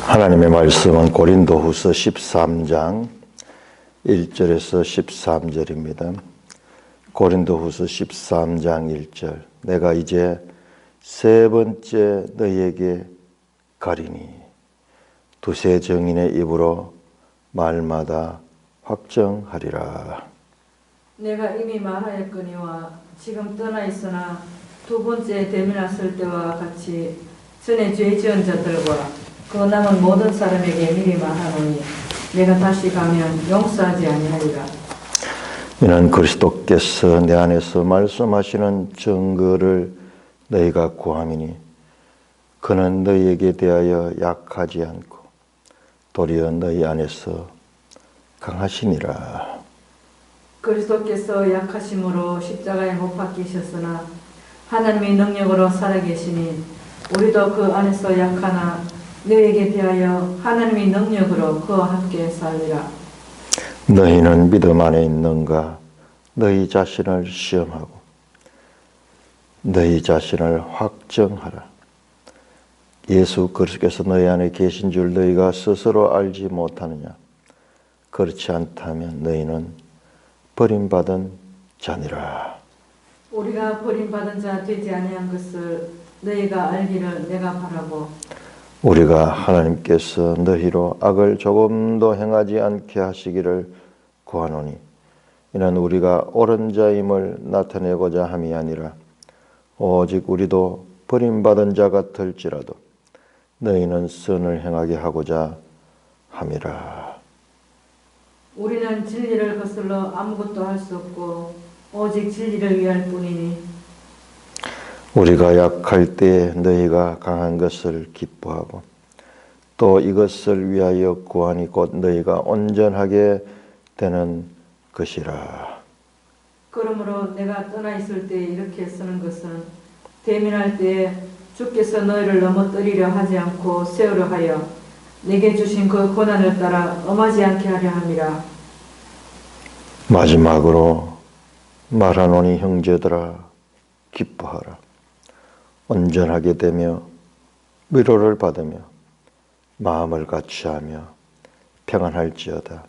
하나님의 말씀은 고린도후서 13장 1절에서 13절입니다. 고린도후서 13장 1절. 내가 이제 세 번째 너희에게 가리니 두세 증인의 입으로 말마다 확정하리라. 내가 이미 말하였거니와 지금 떠나 있으나 두 번째 대면했을 때와 같이 전에 죄 지은 자들과 그 남은 모든 사람에게 미리 말하노니 내가 다시 가면 용서하지 아니하리라. 이는 그리스도께서 내 안에서 말씀하시는 증거를 너희가 구함이니 그는 너희에게 대하여 약하지 않고 도리어 너희 안에서 강하시니라. 그리스도께서 약하심으로 십자가에 못 박히셨으나 하나님의 능력으로 살아계시니 우리도 그 안에서 약하나 너희에게 대하여 하나님의 능력으로 그와 함께 살리라. 너희는 믿음 안에 있는가? 너희 자신을 시험하고 너희 자신을 확정하라. 예수 그리스도께서 너희 안에 계신 줄 너희가 스스로 알지 못하느냐? 그렇지 않다면 너희는 버림받은 자니라. 우리가 버림받은 자 되지 아니한 것을 너희가 알기를 내가 바라고 우리가 하나님께서 너희로 악을 조금도 행하지 않게 하시기를 구하노니 이는 우리가 옳은 자임을 나타내고자 함이 아니라 오직 우리도 버림받은 자 같을지라도 너희는 선을 행하게 하고자 함이라. 우리는 진리를 거슬러 아무것도 할 수 없고 오직 진리를 위할 뿐이니 우리가 약할 때에 너희가 강한 것을 기뻐하고 또 이것을 위하여 구하니 곧 너희가 온전하게 되는 것이라. 그러므로 내가 떠나 있을 때 이렇게 쓰는 것은 대면할 때에 주께서 너희를 넘어뜨리려 하지 않고 세우려 하여 내게 주신 그 고난을 따라 엄하지 않게 하려 함이라. 마지막으로 말하노니 형제들아 기뻐하라. 온전하게 되며 위로를 받으며 마음을 같이하며 평안할지어다.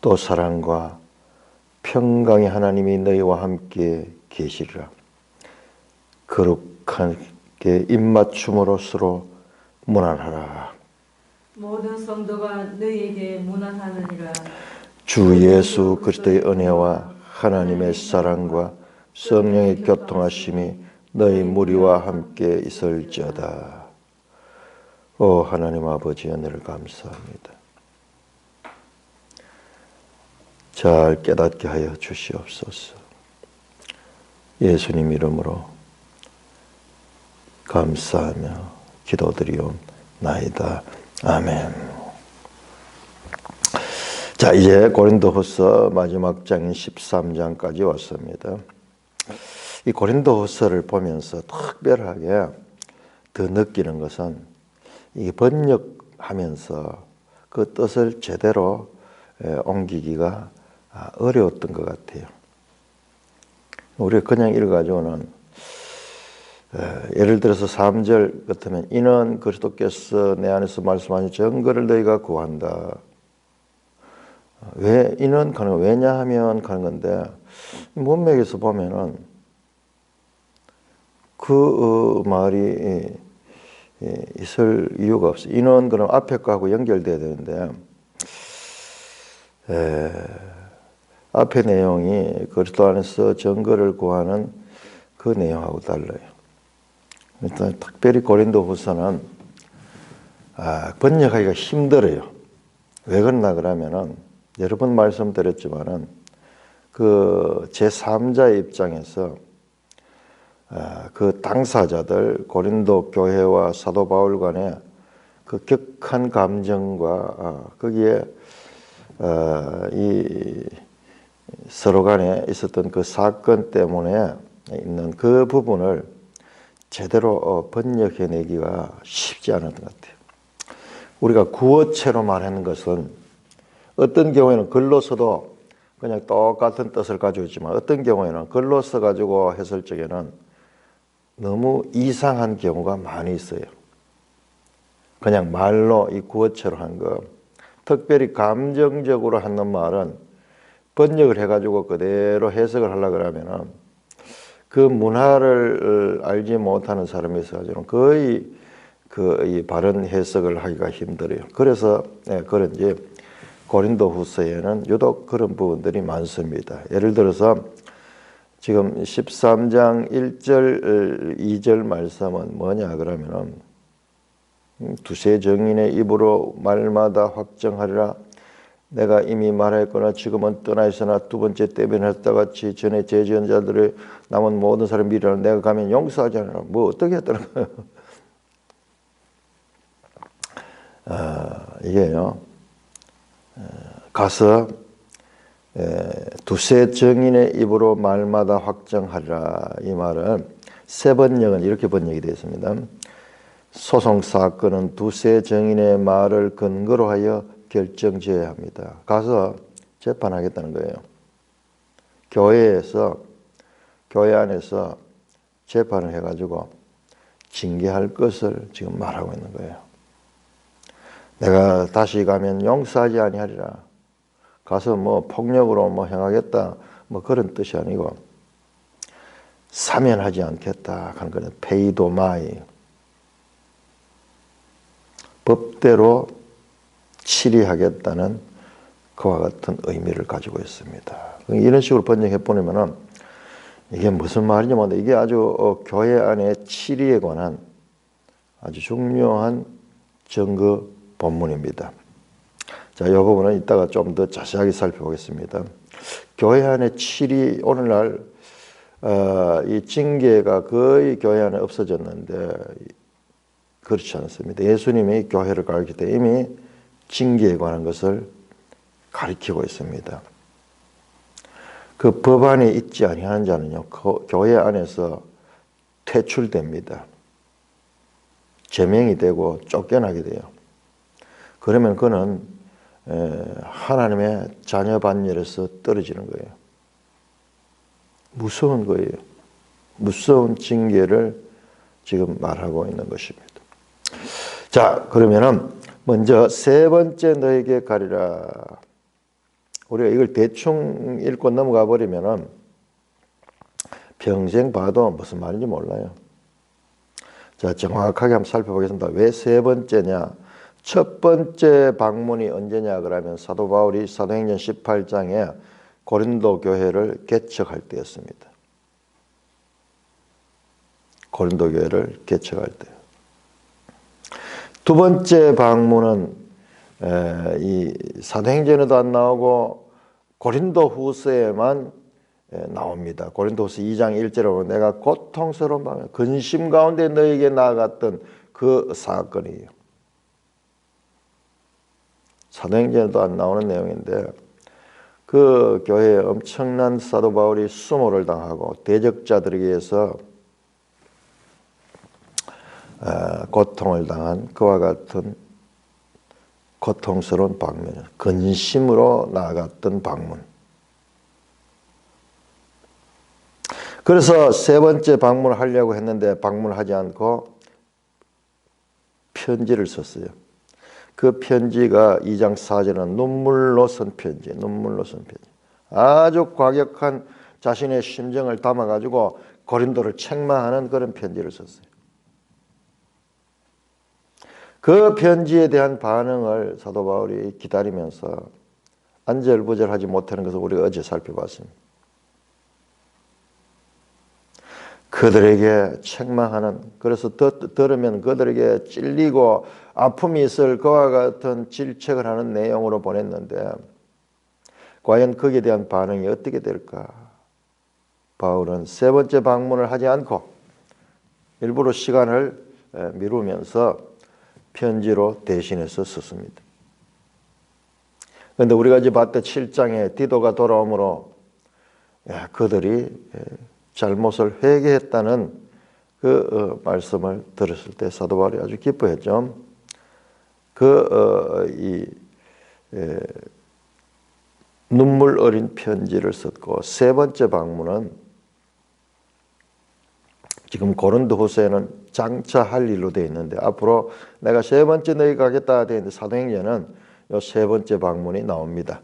또 사랑과 평강의 하나님이 너희와 함께 계시리라. 거룩하게 입맞춤으로 서로 문안하라. 모든 성도가 너희에게 문안하느니라. 주 예수 그리스도의 은혜와 하나님의 사랑과 성령의 교통하심이 너희 무리와 함께 있을지어다. 오 하나님 아버지 은혜를 감사합니다. 잘 깨닫게 하여 주시옵소서. 예수님 이름으로 감사하며 기도드리옵나이다. 아멘. 자, 이제 고린도후서 마지막 장인 13장까지 왔습니다. 이 고린도후서를 보면서 특별하게 더 느끼는 것은 이 번역하면서 그 뜻을 제대로 옮기기가 어려웠던 것 같아요. 우리가 그냥 읽어가지고는 예를 들어서 3절 같으면 이는 그리스도께서 내 안에서 말씀하신 증거를 너희가 구한다. 왜 이는 가는 왜냐하면 가는 건데 문맥에서 보면은 그 말이 있을 이유가 없어요. 이는 그럼 앞에 거하고 연결돼야 되는데 앞의 내용이 그리스도 안에서 증거를 구하는 그 내용하고 달라요. 일단 특별히 고린도후서는 번역하기가 힘들어요. 왜 그러나 그러면은 여러 번 말씀드렸지만은 그 제3자의 입장에서 그 당사자들 고린도 교회와 사도 바울 간의 그 격한 감정과 거기에 이 서로 간에 있었던 그 사건 때문에 있는 그 부분을 제대로 번역해내기가 쉽지 않은 것 같아요. 우리가 구어체로 말하는 것은 어떤 경우에는 글로 써도 그냥 똑같은 뜻을 가지고 있지만 어떤 경우에는 글로 써가지고 했을 적에는 너무 이상한 경우가 많이 있어요. 그냥 말로 이 구어체로 한 거, 특별히 감정적으로 하는 말은 번역을 해가지고 그대로 해석을 하려고 그러면은 그 문화를 알지 못하는 사람이 있어가지고 거의 이 바른 해석을 하기가 힘들어요. 그래서 그런지 고린도 후서에는 유독 그런 부분들이 많습니다. 예를 들어서 지금 13장 1절, 2절 말씀은 뭐냐 그러면은 두세 정인의 입으로 말마다 확정하리라. 내가 이미 말하였거나 지금은 떠나 있으나 두 번째 때문에 했다 같이 전에 죄지은 자들의 남은 모든 사람 미래는 내가 가면 용서하지 않으라. 뭐 어떻게 했다는 거예요? 이게요. 가서 두세 정인의 입으로 말마다 확정하리라. 이 말은 세 번역은 이렇게 번역이 되어 있습니다. 소송 사건은 두세 정인의 말을 근거로 하여 결정지어야 합니다. 가서 재판하겠다는 거예요. 교회 안에서 재판을 해가지고 징계할 것을 지금 말하고 있는 거예요. 내가 다시 가면 용서하지 아니하리라. 가서 뭐 폭력으로 뭐 행하겠다 뭐 그런 뜻이 아니고 사면하지 않겠다 하는 거는 페이도마이, 법대로 치리하겠다는 그와 같은 의미를 가지고 있습니다. 이런 식으로 번역해 보면은 이게 무슨 말이냐 하면 이게 아주 교회 안에 치리에 관한 아주 중요한 증거 본문입니다. 자, 이 부분은 이따가 좀 더 자세하게 살펴보겠습니다. 교회 안에 치리, 오늘날 이 징계가 거의 교회 안에 없어졌는데 그렇지 않습니다. 예수님이 교회를 가르칠 때 이미 징계에 관한 것을 가르치고 있습니다. 그 법안에 있지 아니하는 자는요, 교회 안에서 퇴출됩니다. 제명이 되고 쫓겨나게 돼요. 그러면 그는 하나님의 자녀 반열에서 떨어지는 거예요. 무서운 거예요. 무서운 징계를 지금 말하고 있는 것입니다. 자, 그러면은 먼저 세 번째 너에게 가리라. 우리가 이걸 대충 읽고 넘어가 버리면은 평생 봐도 무슨 말인지 몰라요. 자, 정확하게 한번 살펴보겠습니다. 왜 세 번째냐? 첫 번째 방문이 언제냐 그러면 사도 바울이 사도행전 18장에 고린도 교회를 개척할 때였습니다. 고린도 교회를 개척할 때. 두 번째 방문은 이 사도행전에도 안 나오고 고린도 후서에만 나옵니다. 고린도 후서 2장 1절에 보면 내가 고통스러운 밤에 근심 가운데 너에게 나아갔던 그 사건이에요. 사도행전에도 안 나오는 내용인데 그 교회에 엄청난 사도 바울이 수모를 당하고 대적자들에게 의해서 고통을 당한 그와 같은 고통스러운 방문, 근심으로 나아갔던 방문. 그래서 세 번째 방문을 하려고 했는데 방문을 하지 않고 편지를 썼어요. 그 편지가 2장 4절은 눈물로 쓴 편지, 눈물로 쓴 편지. 아주 과격한 자신의 심정을 담아가지고 고린도를 책망하는 그런 편지를 썼어요. 그 편지에 대한 반응을 사도 바울이 기다리면서 안절부절하지 못하는 것을 우리가 어제 살펴봤습니다. 그들에게 책망하는, 그래서 들으면 그들에게 찔리고 아픔이 있을 그와 같은 질책을 하는 내용으로 보냈는데 과연 거기에 대한 반응이 어떻게 될까? 바울은 세 번째 방문을 하지 않고 일부러 시간을 미루면서 편지로 대신해서 썼습니다. 그런데 우리가 이제 봤던 7장에 디도가 돌아오므로 그들이 잘못을 회개했다는 그 말씀을 들었을 때 사도 바울이 아주 기뻐했죠. 눈물 어린 편지를 썼고 세 번째 방문은 지금 고린도후서에는 장차 할 일로 되어 있는데 앞으로 내가 세 번째 너희 가겠다 되어 있는데 사도행전은 요 세 번째 방문이 나옵니다.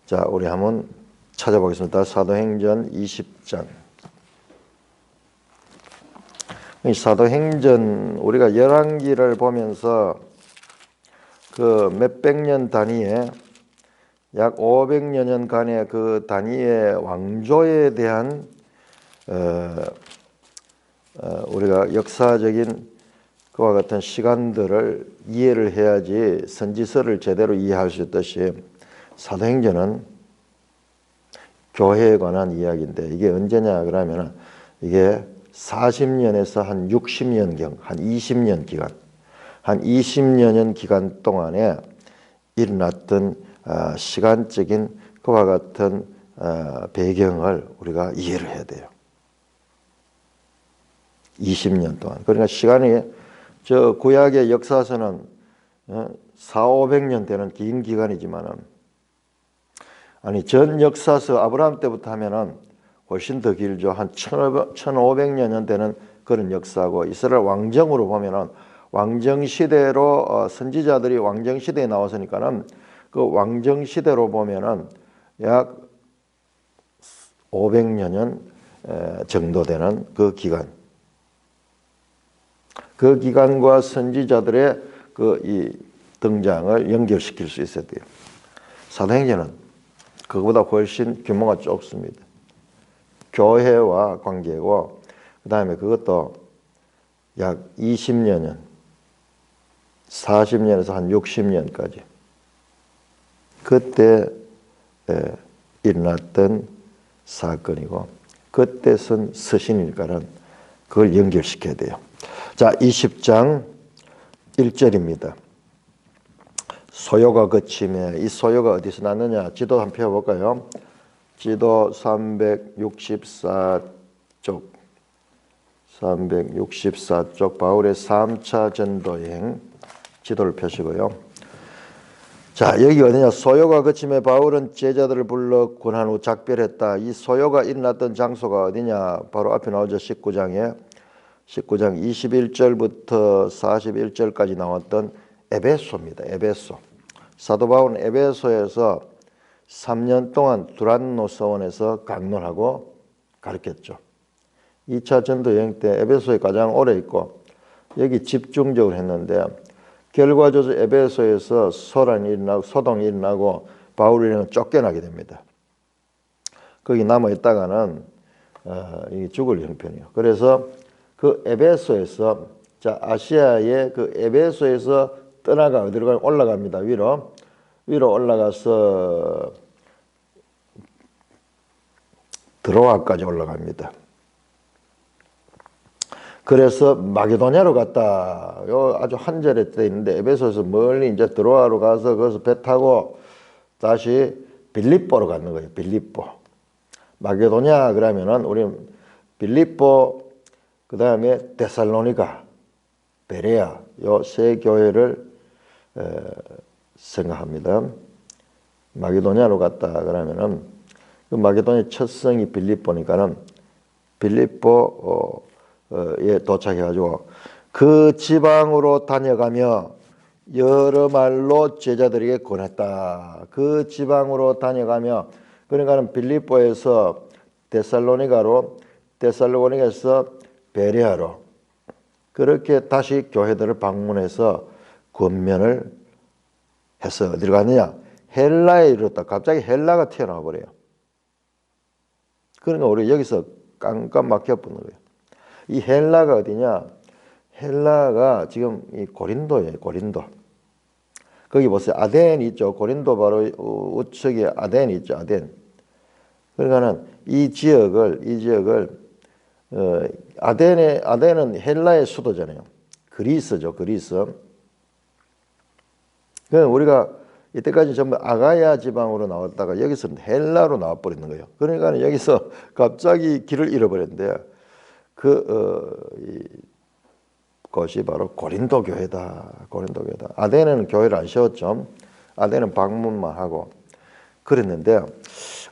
자, 우리 한번 찾아보겠습니다. 사도행전 20장. 이 사도행전 우리가 열왕기를 보면서 그 몇백 년 단위에 약 500여 년간의 그 단위의 왕조에 대한 우리가 역사적인 그와 같은 시간들을 이해를 해야지 선지서를 제대로 이해할 수 있듯이 사도행전은 교회에 관한 이야기인데 이게 언제냐 그러면 이게 40년에서 한 60년경, 한 20년 기간, 한 20여 년 기간 동안에 일어났던 시간적인 그와 같은 배경을 우리가 이해를 해야 돼요. 20년 동안. 그러니까 시간이 저 구약의 역사서는 400~500년 되는 긴 기간이지만은 아니 전 역사서 아브라함 때부터 하면은 훨씬 더 길죠. 한 1500여 년 되는 그런 역사고 이스라엘 왕정으로 보면은 왕정 시대로 선지자들이 왕정 시대에 나왔으니까는 그 왕정 시대로 보면은 약 500여 년 정도 되는 그 기간. 그 기간과 선지자들의 그 이 등장을 연결시킬 수 있어야 돼요. 사도행전은 그거보다 훨씬 규모가 좁습니다. 교회와 관계고 그다음에 그것도 약 20여 년, 40년에서 한 60년까지 그때 일어났던 사건이고 그때 쓴 서신이니까는 그걸 연결시켜야 돼요. 자, 20장 1절입니다. 소요가 그침에 이 소요가 어디서 났느냐? 지도 한번 펴볼까요? 지도 364쪽 364쪽 바울의 3차 전도 여행 지도를 펴시고요. 자, 여기 어디냐? 소요가 그침에 바울은 제자들을 불러 권한 후 작별했다. 이 소요가 일어났던 장소가 어디냐? 바로 앞에 나오죠. 19장 21절부터 41절까지 나왔던 에베소입니다. 에베소. 사도 바울은 에베소에서 3년 동안 두란노 서원에서 강론하고 가르쳤죠. 2차 전도 여행 때 에베소에 가장 오래 있고 여기 집중적으로 했는데 결과적으로 에베소에서 소란이 일어나고 소동이 일어나고 바울이는 쫓겨나게 됩니다. 거기 남아 있다가는 죽을 형편이에요. 그래서 그 에베소에서 자 아시아의 그 에베소에서 떠나가 어디로 올라갑니다. 위로 올라가서 드로아까지 올라갑니다. 그래서 마게도냐로 갔다. 요 아주 한 절에 돼 있는데 에베소에서 멀리 이제 드로아로 가서 거기서 배 타고 다시 빌립보로 가는 거예요. 빌립보. 마게도냐 그러면은 우리 빌립보 그다음에 데살로니가, 베레아 요 세 교회를 생각합니다. 마게도냐로 갔다 그러면은 그 마게도냐 첫 성이 빌립보니까는 빌립보에 도착해가지고 그 지방으로 다녀가며 여러 말로 제자들에게 권했다. 그 지방으로 다녀가며 그러니까는 빌립보에서 데살로니가로 데살로니가에서 베레아로 그렇게 다시 교회들을 방문해서 권면을 해서 어디로 갔느냐? 헬라에 이르렀다. 갑자기 헬라가 튀어나와 버려요. 그러니까 우리 여기서 깜깜 막혀버는 거예요. 이 헬라가 어디냐? 헬라가 지금 이 고린도예요. 고린도. 거기 보세요. 아덴 있죠. 고린도 바로 우측에 아덴 있죠. 아덴. 그러니까는 이 지역을 아덴은 헬라의 수도잖아요. 그리스죠. 그리스. 그러니까 우리가 이때까지 전부 아가야 지방으로 나왔다가 여기서는 헬라로 나와버리는 거예요. 그러니까 여기서 갑자기 길을 잃어버렸는데 그것이 바로 고린도 교회다. 고린도 교회다. 아덴은 교회를 안 세웠죠. 아덴은 방문만 하고 그랬는데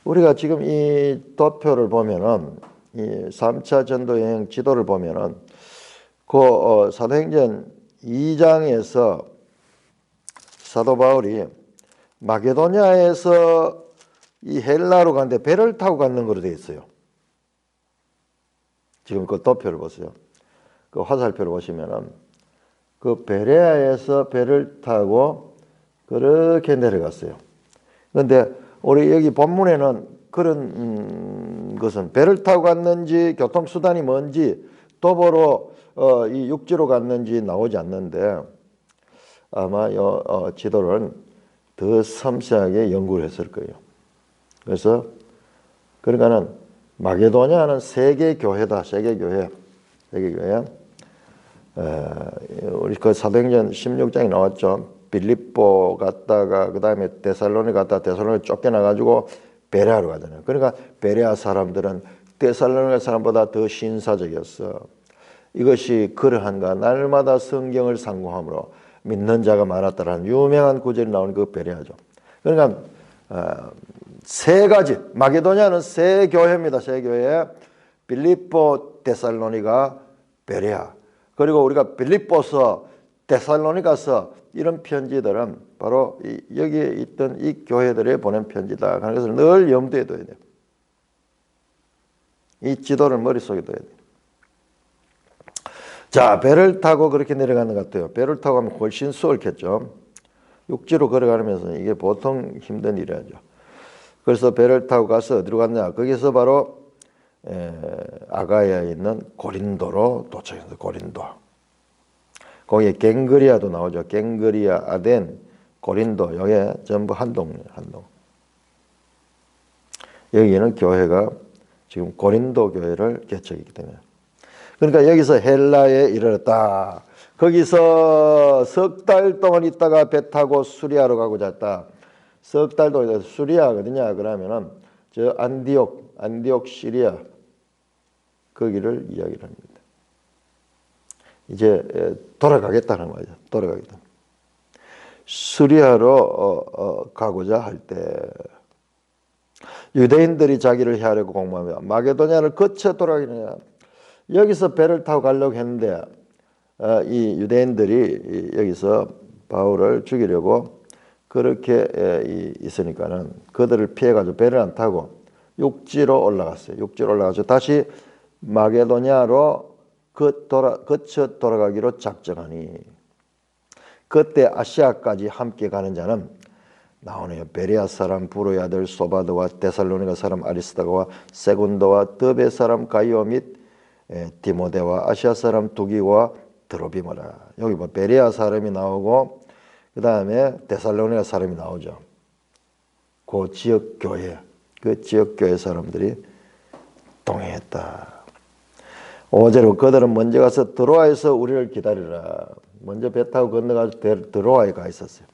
우리가 지금 이 도표를 보면은 이 3차 전도 여행 지도를 보면은 사도행전 2장에서 사도 바울이 마게도냐에서 이 헬라로 가는데 배를 타고 가는 거로 되어 있어요. 지금 그 도표를 보세요. 그 화살표를 보시면은 그 베레아에서 배를 타고 그렇게 내려갔어요. 그런데 우리 여기 본문에는 그런 것은 배를 타고 갔는지 교통수단이 뭔지 도보로 이 육지로 갔는지 나오지 않는데 아마 지도를 더 섬세하게 연구를 했을 거예요. 그래서 그러니까는 마게도냐는 세계 교회다. 세계 교회. 우리 그 사도행전 16장에 나왔죠. 빌립보 갔다가 그 다음에 데살로니 갔다가 데살로니 쫓겨나가지고 베레아로 가잖아요. 그러니까 베레아 사람들은 데살로니 사람보다 더 신사적이었어. 이것이 그러한가 날마다 성경을 상고함으로 믿는 자가 많았다라는 유명한 구절이 나오는 그 베레아죠. 그러니까 세 가지 마게도냐는 세 교회입니다. 세 교회. 빌립보, 데살로니가, 베레아. 그리고 우리가 빌립보서, 데살로니가서 이런 편지들은 바로 여기에 있던 이 교회들에 보낸 편지다 하는 것을 늘 염두에 둬야 돼요. 이 지도를 머릿속에 둬야 돼요. 자, 배를 타고 그렇게 내려가는 것 같아요. 배를 타고 가면 훨씬 수월했겠죠. 육지로 걸어가면서 이게 보통 힘든 일이죠. 그래서 배를 타고 가서 어디로 갔냐? 거기서 바로 아가야에 있는 고린도로 도착했어요. 고린도. 거기에 갱그리아도 나오죠. 갱그리아, 아덴, 고린도. 여기에 전부 한 동네예요. 한 동. 여기는 교회가 지금 고린도 교회를 개척했기 때문에. 그러니까 여기서 헬라에 이르렀다. 거기서 석 달 동안 있다가 배 타고 수리아로 가고자 했다. 석 달 동안 수리아 어디냐 그러면은 저 안디옥 시리아 거기를 이야기를 합니다. 이제 돌아가겠다는 거죠. 돌아가겠다. 수리아로 가고자 할 때 유대인들이 자기를 해하려고 공모하며 마게도냐를 거쳐 돌아가느냐. 여기서 배를 타고 가려고 했는데 이 유대인들이 여기서 바울을 죽이려고 그렇게 있으니까는 그들을 피해가지고 배를 안 타고 육지로 올라갔어요. 육지로 올라가서 다시 마게도냐로 거쳐 돌아가기로 작정하니 그때 아시아까지 함께 가는 자는 나오네요. 베레아 사람 부로의 아들 소바도와 데살로니가 사람 아리스다고와 세군도와 더베 사람 가이오 및 디모데와 아시아 사람 두기와 드로비모라. 여기 뭐 베레아 사람이 나오고 그 다음에 데살로니가 사람이 나오죠. 그 지역 교회 사람들이 동행했다. 5절로 그들은 먼저 가서 드로아에서 우리를 기다리라. 먼저 배 타고 건너가서 드로아에 가 있었어요.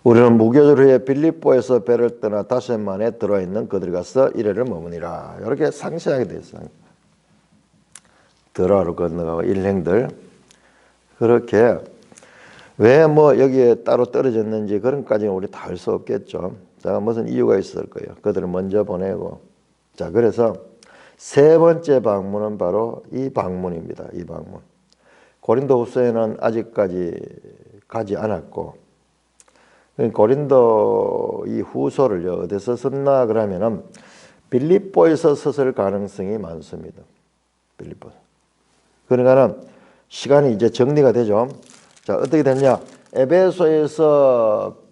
우리는 무교절 후에 빌립보에서 배를 떠나 닷새 만에 들어있는 그들이 가서 이래를 머무니라. 이렇게 상세하게 되어 있어요. 드로아로 건너가고 일행들 그렇게 왜 뭐 여기에 따로 떨어졌는지 그런 까지는 우리 다 알 수 없겠죠. 자, 무슨 이유가 있을 거예요. 그들을 먼저 보내고. 자, 그래서 세 번째 방문은 바로 이 방문입니다. 이 방문. 고린도 후서에는 아직까지 가지 않았고, 고린도 이 후서를요, 어디서 썼나 그러면은 빌립보에서 썼을 가능성이 많습니다. 빌립보. 그러니까는 시간이 이제 정리가 되죠. 자, 어떻게 됐냐? 에베소에서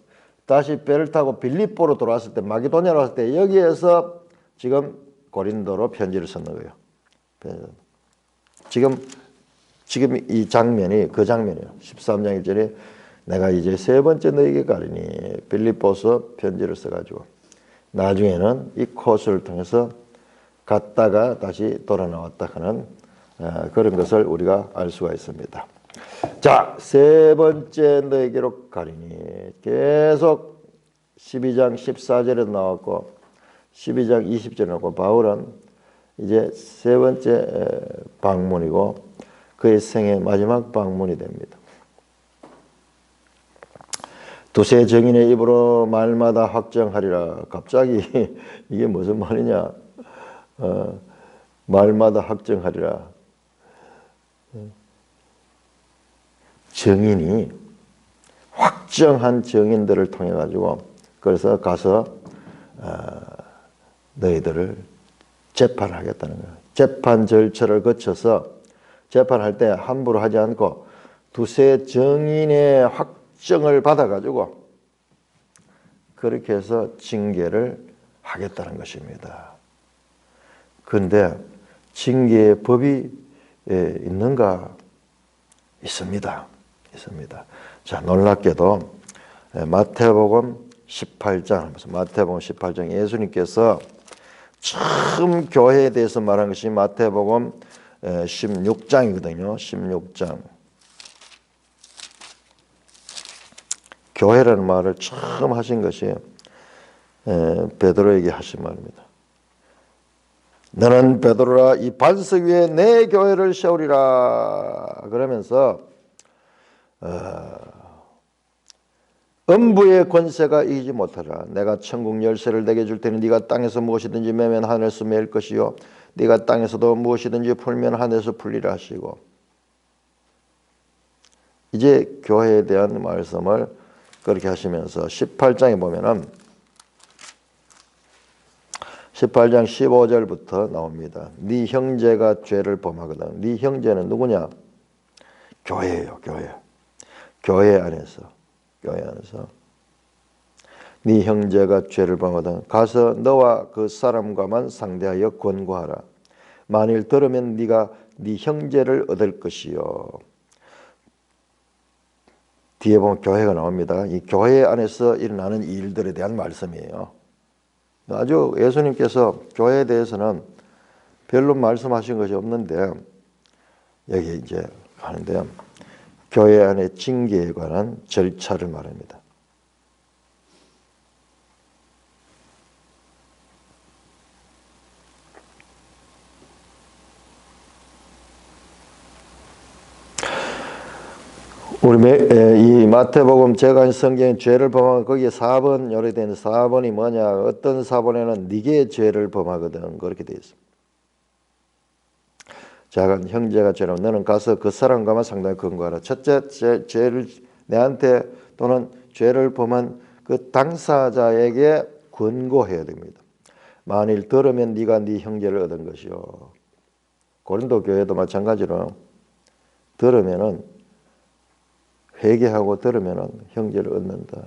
다시 배를 타고 빌립보로 돌아왔을 때, 마게도냐로 왔을 때 여기에서 지금 고린도로 편지를 썼는 거예요. 지금 이 장면이 그 장면이에요. 13장 1절에 내가 이제 세 번째 너에게 가리니 빌립보서 편지를 써가지고 나중에는 이 코스를 통해서 갔다가 다시 돌아 나왔다 하는 그런 것을 우리가 알 수가 있습니다. 자, 세 번째 너에게로 가리니 계속 12장 14절에 나왔고 12장 20절에 나왔고 바울은 이제 세 번째 방문이고 그의 생애 마지막 방문이 됩니다. 두세 증인의 입으로 말마다 확정하리라. 갑자기 이게 무슨 말이냐? 말마다 확정하리라. 증인이 확정한 증인들을 통해 가지고 그래서 가서 너희들을 재판하겠다는 거예요. 재판 절차를 거쳐서 재판할 때 함부로 하지 않고 두세 증인의 확정을 받아가지고 그렇게 해서 징계를 하겠다는 것입니다. 그런데 징계의 법이 있는가? 있습니다. 있습니다. 자, 놀랍게도 마태복음 18장, 마태복음 18장 예수님께서 처음 교회에 대해서 말한 것이 마태복음 16장이거든요. 16장. 교회라는 말을 처음 하신 것이 베드로에게 하신 말입니다. 너는 베드로라 이 반석 위에 내 교회를 세우리라. 그러면서 음부의 권세가 이기지 못하라. 내가 천국 열쇠를 내게 줄 테니 네가 땅에서 무엇이든지 매면 하늘에서 매일 것이요 네가 땅에서도 무엇이든지 풀면 하늘에서 풀리라 하시고, 이제 교회에 대한 말씀을 그렇게 하시면서 18장에 보면은 18장 15절부터 나옵니다. 네 형제가 죄를 범하거든. 네 형제는 누구냐? 교회예요. 교회. 교회 안에서 네 형제가 죄를 범하거든 가서 너와 그 사람과만 상대하여 권고하라. 만일 들으면 네가 네 형제를 얻을 것이요. 뒤에 보면 교회가 나옵니다. 이 교회 안에서 일어나는 일들에 대한 말씀이에요. 아주 예수님께서 교회에 대해서는 별로 말씀하신 것이 없는데 여기 이제 하는데요. 교회 안의 징계에 관한 절차를 말합니다. 우리 이 마태복음 제가 성경에 죄를 범하면 거기에 4번 요래되어 있는 4번이 뭐냐? 어떤 4번에는 네게 죄를 범하거든 그렇게 되어 있습니다. 작은 형제가 죄를 너는 가서 그 사람과만 상담해 권고하라. 첫째 죄를 내한테 또는 죄를 범한 그 당사자에게 권고해야 됩니다. 만일 들으면 네가 네 형제를 얻은 것이요. 고린도 교회도 마찬가지로 들으면은 회개하고 들으면은 형제를 얻는다.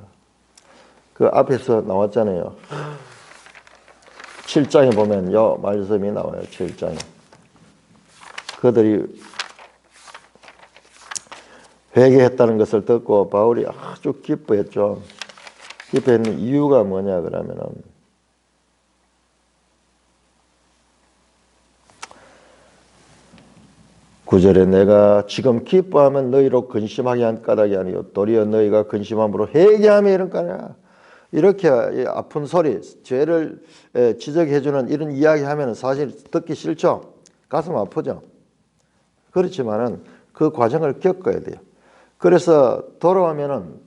그 앞에서 나왔잖아요. 7장에 보면 요 말씀이 나와요. 7장에. 그들이 회개했다는 것을 듣고 바울이 아주 기뻐했죠. 기뻐했는 이유가 뭐냐 그러면은 9절에 내가 지금 기뻐하면 너희로 근심하게 한 까닭이 아니요 도리어 너희가 근심함으로 회개하며 이런 까냐. 이렇게 아픈 소리, 죄를 지적해주는 이런 이야기하면 사실 듣기 싫죠. 가슴 아프죠. 그렇지만은 그 과정을 겪어야 돼요. 그래서 돌아오면은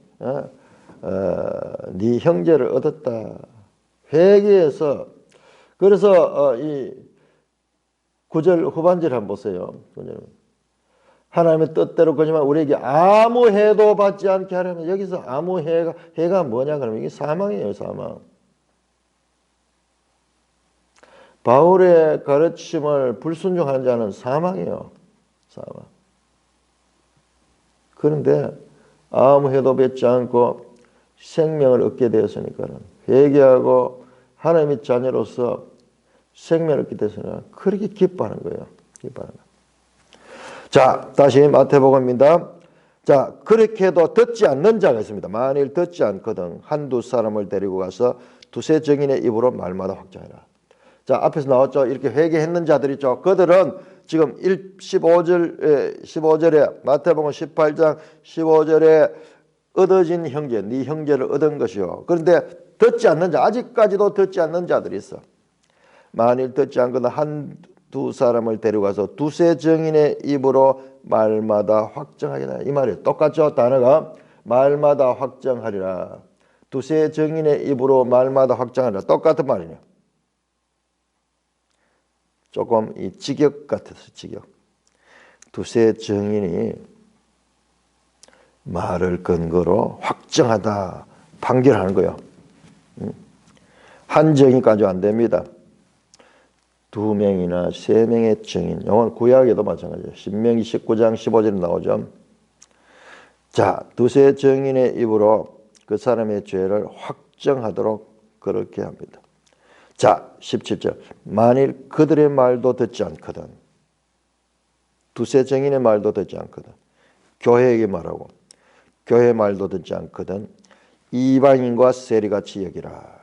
네 형제를 얻었다. 회개해서 그래서 이 9절 후반절 한번 보세요. 하나님의 뜻대로 거지만 우리에게 아무 해도 받지 않게 하려면 여기서 아무 해가 뭐냐 그러면 이게 사망이에요. 사망. 바울의 가르침을 불순종하는 자는 사망이에요. 사망. 그런데 아무 해도 받지 않고 생명을 얻게 되었으니까는 회개하고 하나님의 자녀로서 생명을 얻게 되었으니까 그렇게 기뻐하는 거예요. 기뻐하는 거예요. 자, 다시 마태복음입니다. 자, 그렇게도 듣지 않는 자가 있습니다. 만일 듣지 않거든 한두 사람을 데리고 가서 두세 증인의 입으로 말마다 확정해라. 자, 앞에서 나왔죠. 이렇게 회개했는 자들 있죠. 그들은 지금 15절에 마태복음 18장 15절에 얻어진 형제, 네 형제를 얻은 것이요. 그런데 듣지 않는 자, 아직까지도 듣지 않는 자들이 있어. 만일 듣지 않거든 한두 사람을 데려가서 두세 증인의 입으로 말마다 확정하게다. 이 말이에요. 똑같죠? 단어가 말마다 확정하리라. 두세 증인의 입으로 말마다 확정하리라. 똑같은 말이냐. 조금 이 직역 같아서 직역. 두세 증인이 말을 근거로 확정하다 판결하는 거예요. 한 증인까지 안 됩니다. 두 명이나 세 명의 증인. 이건 구약에도 마찬가지예요. 신명기 19장 15절에 나오죠. 자, 두세 증인의 입으로 그 사람의 죄를 확정하도록 그렇게 합니다. 자, 17절. 만일 그들의 말도 듣지 않거든. 두세 증인의 말도 듣지 않거든. 교회에게 말하고 교회 말도 듣지 않거든. 이방인과 세리같이 여기라.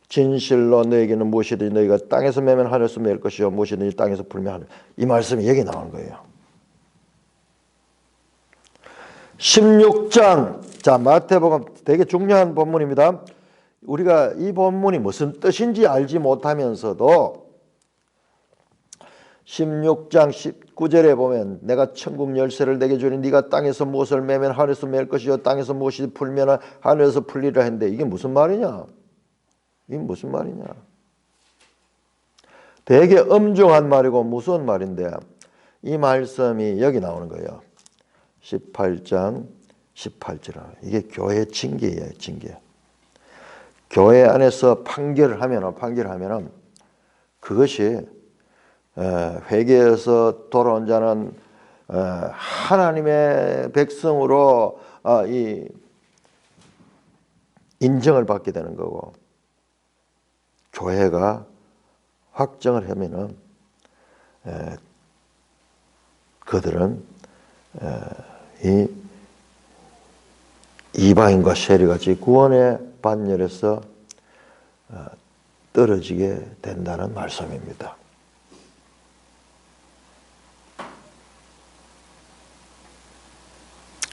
진실로 너에게는 무엇이든지 너희가 땅에서 매면 하늘에서 맬 것이요 무엇이든지 땅에서 풀면 하늘. 이 말씀이 여기 나오는 거예요. 16장. 자, 마태복음 되게 중요한 본문입니다. 우리가 이 본문이 무슨 뜻인지 알지 못하면서도 16장 19절에 보면 내가 천국 열쇠를 내게 주니 네가 땅에서 무엇을 매면 하늘에서 맬 것이요 땅에서 무엇이 풀면 하늘에서 풀리라 했는데 이게 무슨 말이냐? 이게 무슨 말이냐? 되게 엄중한 말이고 무서운 말인데 이 말씀이 여기 나오는 거예요. 18장 18절. 이게 교회 징계예요, 징계. 교회 안에서 판결을 하면은 그것이 회개에서 돌아온 자는 하나님의 백성으로 이 인정을 받게 되는 거고 교회가 확정을 하면은 그들은 이 이방인과 세리같이 구원의 반열에서 떨어지게 된다는 말씀입니다.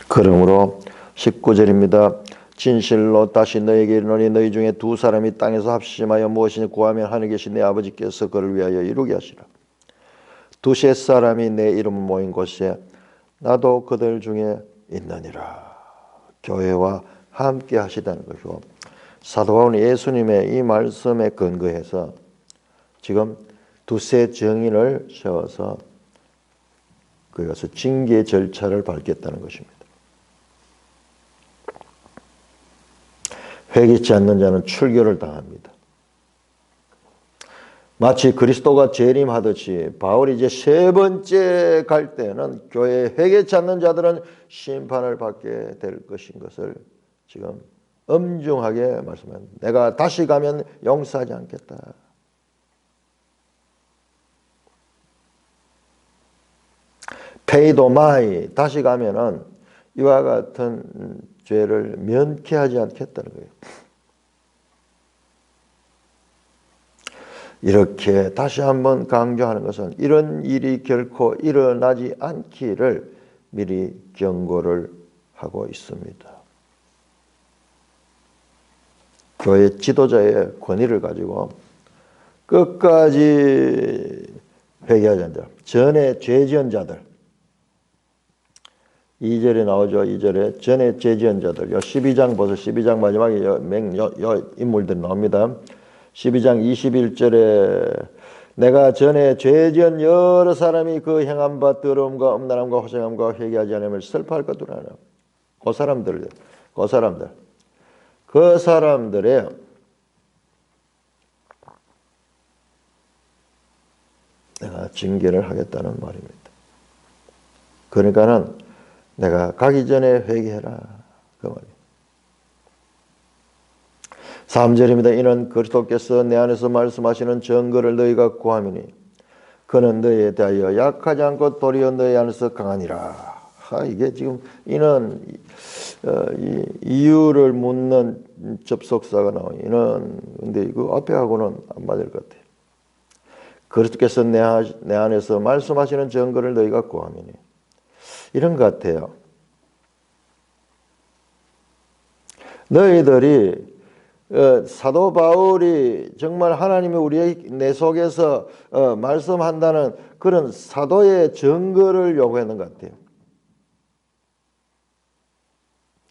그러므로 19절입니다. 진실로 다시 너에게 이르노니 너희 중에 두 사람이 땅에서 합심하여 무엇이냐 구하면 하늘에 계신 내 아버지께서 그를 위하여 이루게 하시라. 두세 사람이 내 이름 모인 곳에 나도 그들 중에 있느니라. 교회와 함께 하시다는 것이고 사도 바울은 예수님의 이 말씀에 근거해서 지금 두세 증인을 세워서 그것을 징계 절차를 밟겠다는 것입니다. 회개치 않는 자는 출교를 당합니다. 마치 그리스도가 재림하듯이 바울이 이제 세 번째 갈 때는 교회에 회개치 않는 자들은 심판을 받게 될 것인 것을 지금 엄중하게 말씀합니다. 내가 다시 가면 용서하지 않겠다. 페이도마이 다시 가면은 이와 같은 죄를 면케하지 않겠다는 거예요. 이렇게 다시 한번 강조하는 것은 이런 일이 결코 일어나지 않기를 미리 경고를 하고 있습니다. 교회 지도자의 권위를 가지고 끝까지 회개하지 않는 자, 전에 죄 지은 자들 2절에 나오죠. 2절에 전에 죄 지은 자들 12장 보세요. 12장 마지막에 요 인물들이 나옵니다. 12장 21절에 내가 전에 죄 지은 여러 사람이 그 행한 바 더러움과 음란함과 호생함과 회개하지 않음을 슬퍼할 것들 하나. 그 사람들의 내가 징계를 하겠다는 말입니다. 그러니까는 내가 가기 전에 회개해라 그 말이에요. 3절입니다. 이는 그리스도께서 내 안에서 말씀하시는 증거를 너희가 구하미니 그는 너희에 대하여 약하지 않고 도리어 너희 안에서 강하니라. 이게 지금 이는 이유를 묻는 접속사가 나와요. 이는 근데 그 앞에하고는 안 맞을 것 같아요. 그리스도께서 내 안에서 말씀하시는 증거를 너희가 구하미니 이런 것 같아요. 너희들이 사도 바울이 정말 하나님이 우리의 내 속에서 말씀한다는 그런 사도의 증거를 요구하는 것 같아요.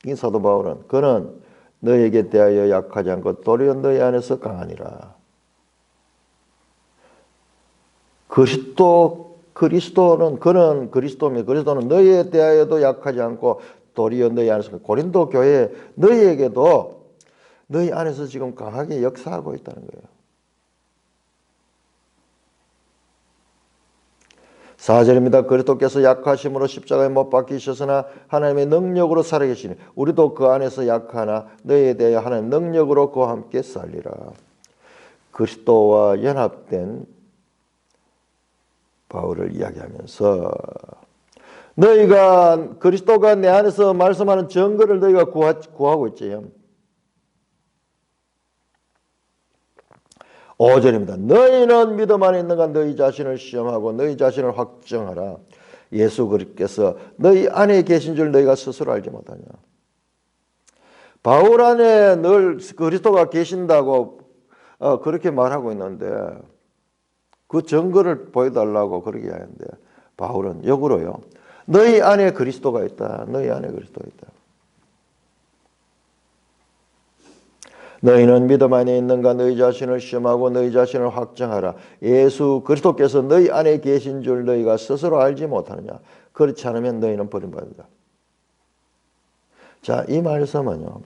이 사도 바울은 그는 너에게 대하여 약하지 않고 도리어 너희 안에서 강하니라. 그리스도는 그는 그리스도며 그리스도는 너희에 대하여도 약하지 않고 도리어 너희 안에서 고린도 교회 너희에게도 너희 안에서 지금 강하게 역사하고 있다는 거예요. 4절입니다. 그리스도께서 약하심으로 십자가에 못 박히셨으나 하나님의 능력으로 살아계시니 우리도 그 안에서 약하나 너희에 대하여 하나님의 능력으로 그와 함께 살리라. 그리스도와 연합된 바울을 이야기하면서 너희가 그리스도가 내 안에서 말씀하는 증거를 너희가 구하고 있지. 5절입니다. 너희는 믿음 안에 있는가 너희 자신을 시험하고 너희 자신을 확정하라. 예수 그리스도께서 너희 안에 계신 줄 너희가 스스로 알지 못하냐. 바울 안에 늘 그리스도가 계신다고 그렇게 말하고 있는데 그 증거를 보여달라고 그렇게 하는데 바울은 역으로요. 너희 안에 그리스도가 있다. 너희 안에 그리스도가 있다. 너희는 믿음 안에 있는가 너희 자신을 시험하고 너희 자신을 확정하라. 예수 그리스도께서 너희 안에 계신 줄 너희가 스스로 알지 못하느냐. 그렇지 않으면 너희는 버림받는다. 자, 이 말씀은요.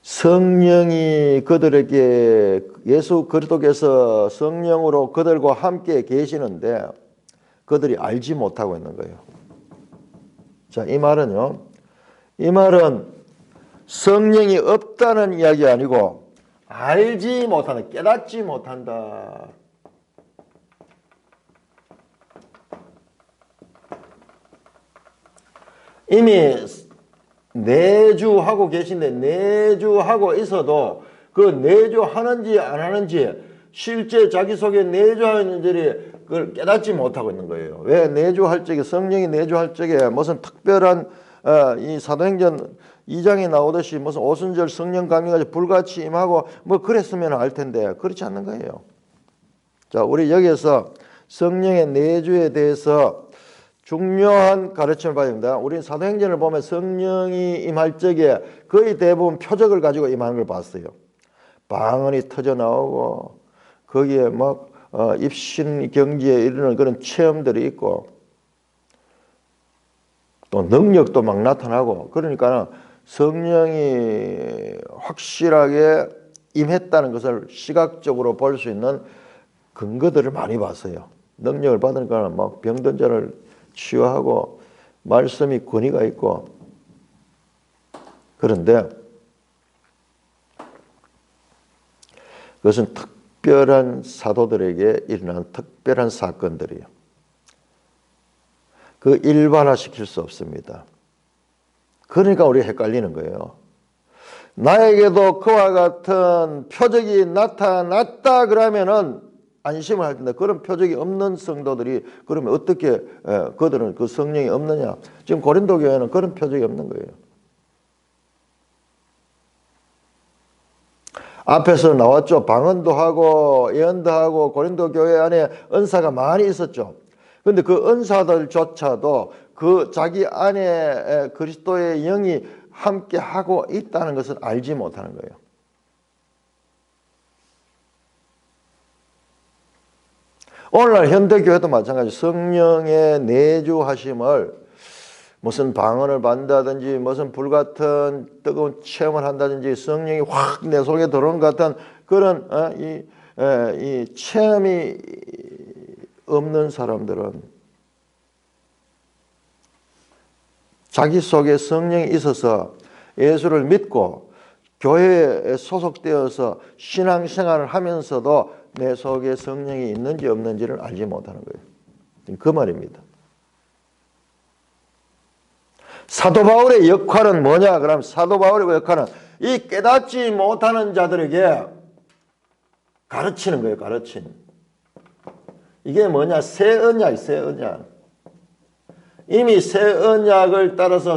성령이 그들에게 예수 그리스도께서 성령으로 그들과 함께 계시는데 그들이 알지 못하고 있는 거예요. 자, 이 말은요. 이 말은 성령이 없다는 이야기 아니고 알지 못한다, 깨닫지 못한다. 이미 내주하고 계신데 내주하고 있어도 그 내주하는지 안 하는지 실제 자기 속에 내주하는지를 그걸 깨닫지 못하고 있는 거예요. 왜? 내주할 적에 성령이 내주할 적에 무슨 특별한 이 사도행전 2장에 나오듯이 무슨 오순절 성령 감리가 불같이 임하고 뭐 그랬으면 알 텐데 그렇지 않는 거예요. 자, 우리 여기에서 성령의 내주에 대해서 중요한 가르침을 받아야 됩니다. 우리 사도행전을 보면 성령이 임할 적에 거의 대부분 표적을 가지고 임하는 걸 봤어요. 방언이 터져 나오고 거기에 막 입신 경지에 이르는 그런 체험들이 있고 또 능력도 막 나타나고 그러니까 성령이 확실하게 임했다는 것을 시각적으로 볼 수 있는 근거들을 많이 봤어요. 능력을 받으니까 막 병든 자를 치유하고 말씀이 권위가 있고 그런데 그것은 특별한 사도들에게 일어난 특별한 사건들이에요. 그 일반화시킬 수 없습니다. 그러니까 우리가 헷갈리는 거예요. 나에게도 그와 같은 표적이 나타났다 그러면은 안심을 할 텐데 그런 표적이 없는 성도들이 그러면 어떻게 그들은 그 성령이 없느냐. 지금 고린도 교회는 그런 표적이 없는 거예요. 앞에서 나왔죠. 방언도 하고 예언도 하고 고린도 교회 안에 은사가 많이 있었죠. 그런데 그 은사들조차도 그 자기 안에 그리스도의 영이 함께 하고 있다는 것을 알지 못하는 거예요. 오늘날 현대교회도 마찬가지. 성령의 내주하심을 무슨 방언을 받는다든지 무슨 불같은 뜨거운 체험을 한다든지 성령이 확 내 속에 들어오는 것 같은 그런 이 체험이 없는 사람들은 자기 속에 성령이 있어서 예수를 믿고 교회에 소속되어서 신앙생활을 하면서도 내 속에 성령이 있는지 없는지를 알지 못하는 거예요. 그 말입니다. 사도 바울의 역할은 뭐냐? 그럼 사도 바울의 역할은 이 깨닫지 못하는 자들에게 가르치는 거예요. 가르치는. 이게 뭐냐? 새 언약, 새 언약. 이미 새 언약을 따라서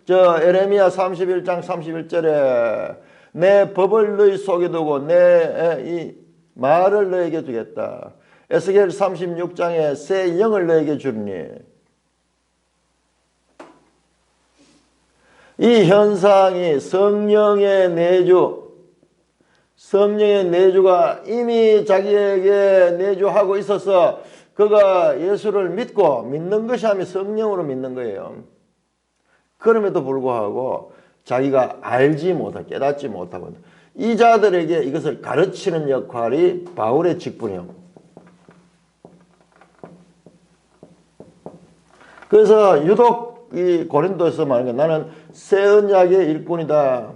에레미야 31장 31절에 내 법을 너희 속에 두고 내 이 말을 너에게 주겠다. 에스겔 36장에 새 영을 너에게 주니 이 현상이 성령의 내주가 이미 자기에게 내주하고 있어서 그가 예수를 믿는 것이 아니라 성령으로 믿는 거예요. 그럼에도 불구하고 자기가 알지 못하고 깨닫지 못하고 이 자들에게 이것을 가르치는 역할이 바울의 직분이에요. 그래서 유독 이 고린도에서 말하는 게 나는 새 언약의 일꾼이다.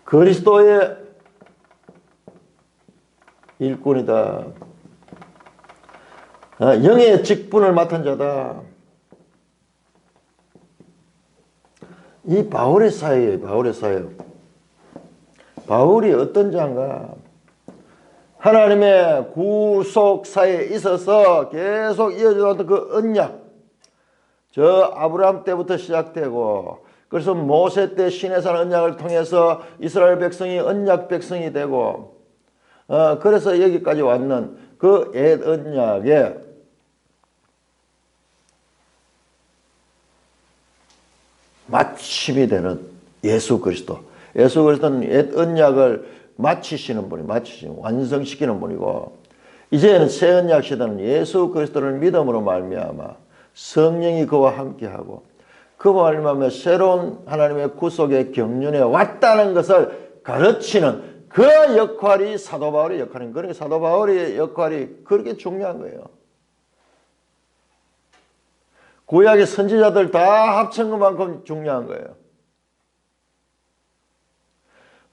그리스도의 일꾼이다. 영의 직분을 맡은 자다. 이 바울의 사역이에요. 바울의 사역. 바울이 어떤 자인가? 하나님의 구속사에 있어서 계속 이어져왔던 그 언약, 저 아브라함 때부터 시작되고, 그래서 모세 때 시내산 언약을 통해서 이스라엘 백성이 언약 백성이 되고, 그래서 여기까지 왔는 그 옛 언약의 마침이 되는 예수 그리스도. 예수 그리스도는 옛 언약을 마치시는 분이, 완성시키는 분이고, 이제는 새 언약 시대는 예수 그리스도를 믿음으로 말미암아 성령이 그와 함께하고 그와 말미암아 새로운 하나님의 구속의 경륜에 왔다는 것을 가르치는 그 역할이 사도 바울의 역할인 거예요. 그러니까 사도 바울의 역할이 그렇게 중요한 거예요. 구약의 선지자들 다 합친 것만큼 중요한 거예요.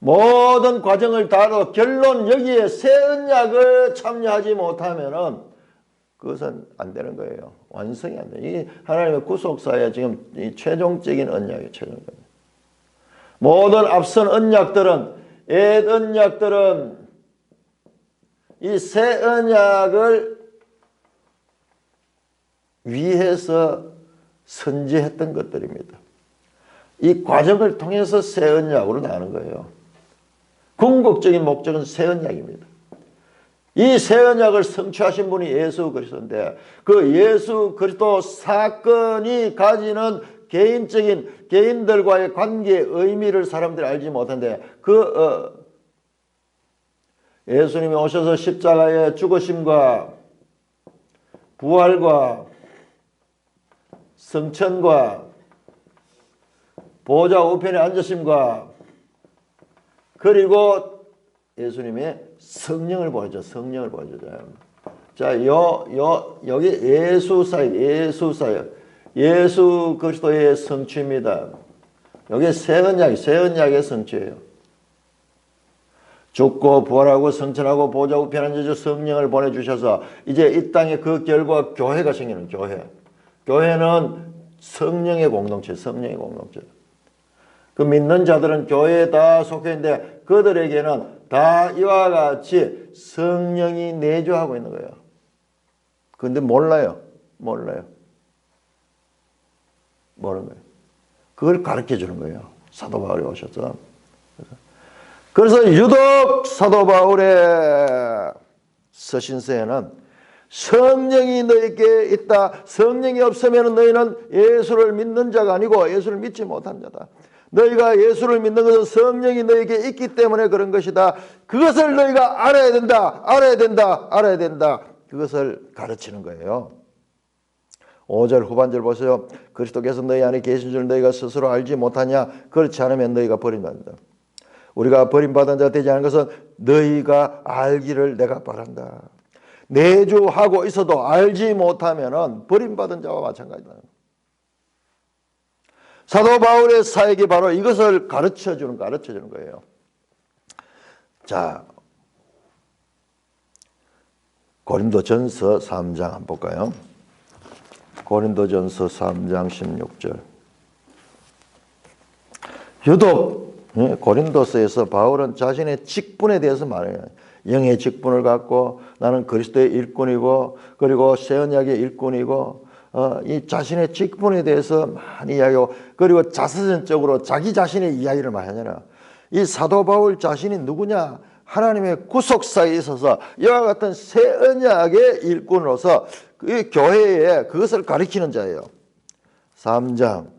모든 과정을 다뤄 결론 여기에 새 언약을 참여하지 못하면은 그것은 안 되는 거예요. 완성이 안 돼요. 이 하나님의 구속사의 지금 이 최종적인 언약이에요. 최종적인. 모든 앞선 언약들은, 옛 언약들은 이 새 언약을 위해서 선지했던 것들입니다. 이 과정을 통해서 새 언약으로 나가는 거예요. 궁극적인 목적은 새 언약입니다. 이 새 언약을 성취하신 분이 예수 그리스도인데 그 예수 그리스도 사건이 가지는 개인들과의 관계의 의미를 사람들이 알지 못한데 예수님이 오셔서 십자가의 죽으심과 부활과 성천과 보좌 우편에 앉으심과 그리고 예수님의 성령을 보여줘. 성령을 보여줘요. 자, 여기 예수 사역. 예수 그리스도의 성취입니다. 여기 새 언약의 성취예요. 죽고 부활하고 성천하고 보좌 우편에 앉으셔 성령을 보내주셔서 이제 이 땅에 그 결과 교회가 생기는 교회. 교회는 성령의 공동체. 그 믿는 자들은 교회에 다 속해 있는데 그들에게는 다 이와 같이 성령이 내주하고 있는 거예요. 그런데 몰라요. 모르는 거예요. 그걸 가르쳐 주는 거예요. 사도 바울이 오셔서. 그래서 유독 사도 바울의 서신서에는 성령이 너에게 있다. 성령이 없으면 너희는 예수를 믿는 자가 아니고 예수를 믿지 못한 자다. 너희가 예수를 믿는 것은 성령이 너에게 있기 때문에 그런 것이다. 그것을 너희가 알아야 된다. 그것을 가르치는 거예요. 5절 후반절 보세요. 그리스도께서 너희 안에 계신 줄 너희가 스스로 알지 못하냐? 그렇지 않으면 너희가 버림받는다. 우리가 버림받은 자 되지 않은 것은 너희가 알기를 내가 바란다. 내주하고 있어도 알지 못하면 버림받은 자와 마찬가지다. 사도 바울의 사역이 바로 이것을 가르쳐주는 거예요. 자, 고린도전서 3장 한번 볼까요? 고린도전서 3장 16절. 유독 고린도서에서 바울은 자신의 직분에 대해서 말해요. 영의 직분을 갖고 나는 그리스도의 일꾼이고 그리고 새 언약의 일꾼이고 이 자신의 직분에 대해서 많이 이야기하고 그리고 자서전적으로 자기 자신의 이야기를 많이 하잖아요. 이 사도 바울 자신이 누구냐? 하나님의 구속사에 있어서 이와 같은 새 언약의 일꾼으로서 이 교회에 그것을 가리키는 자예요. 3장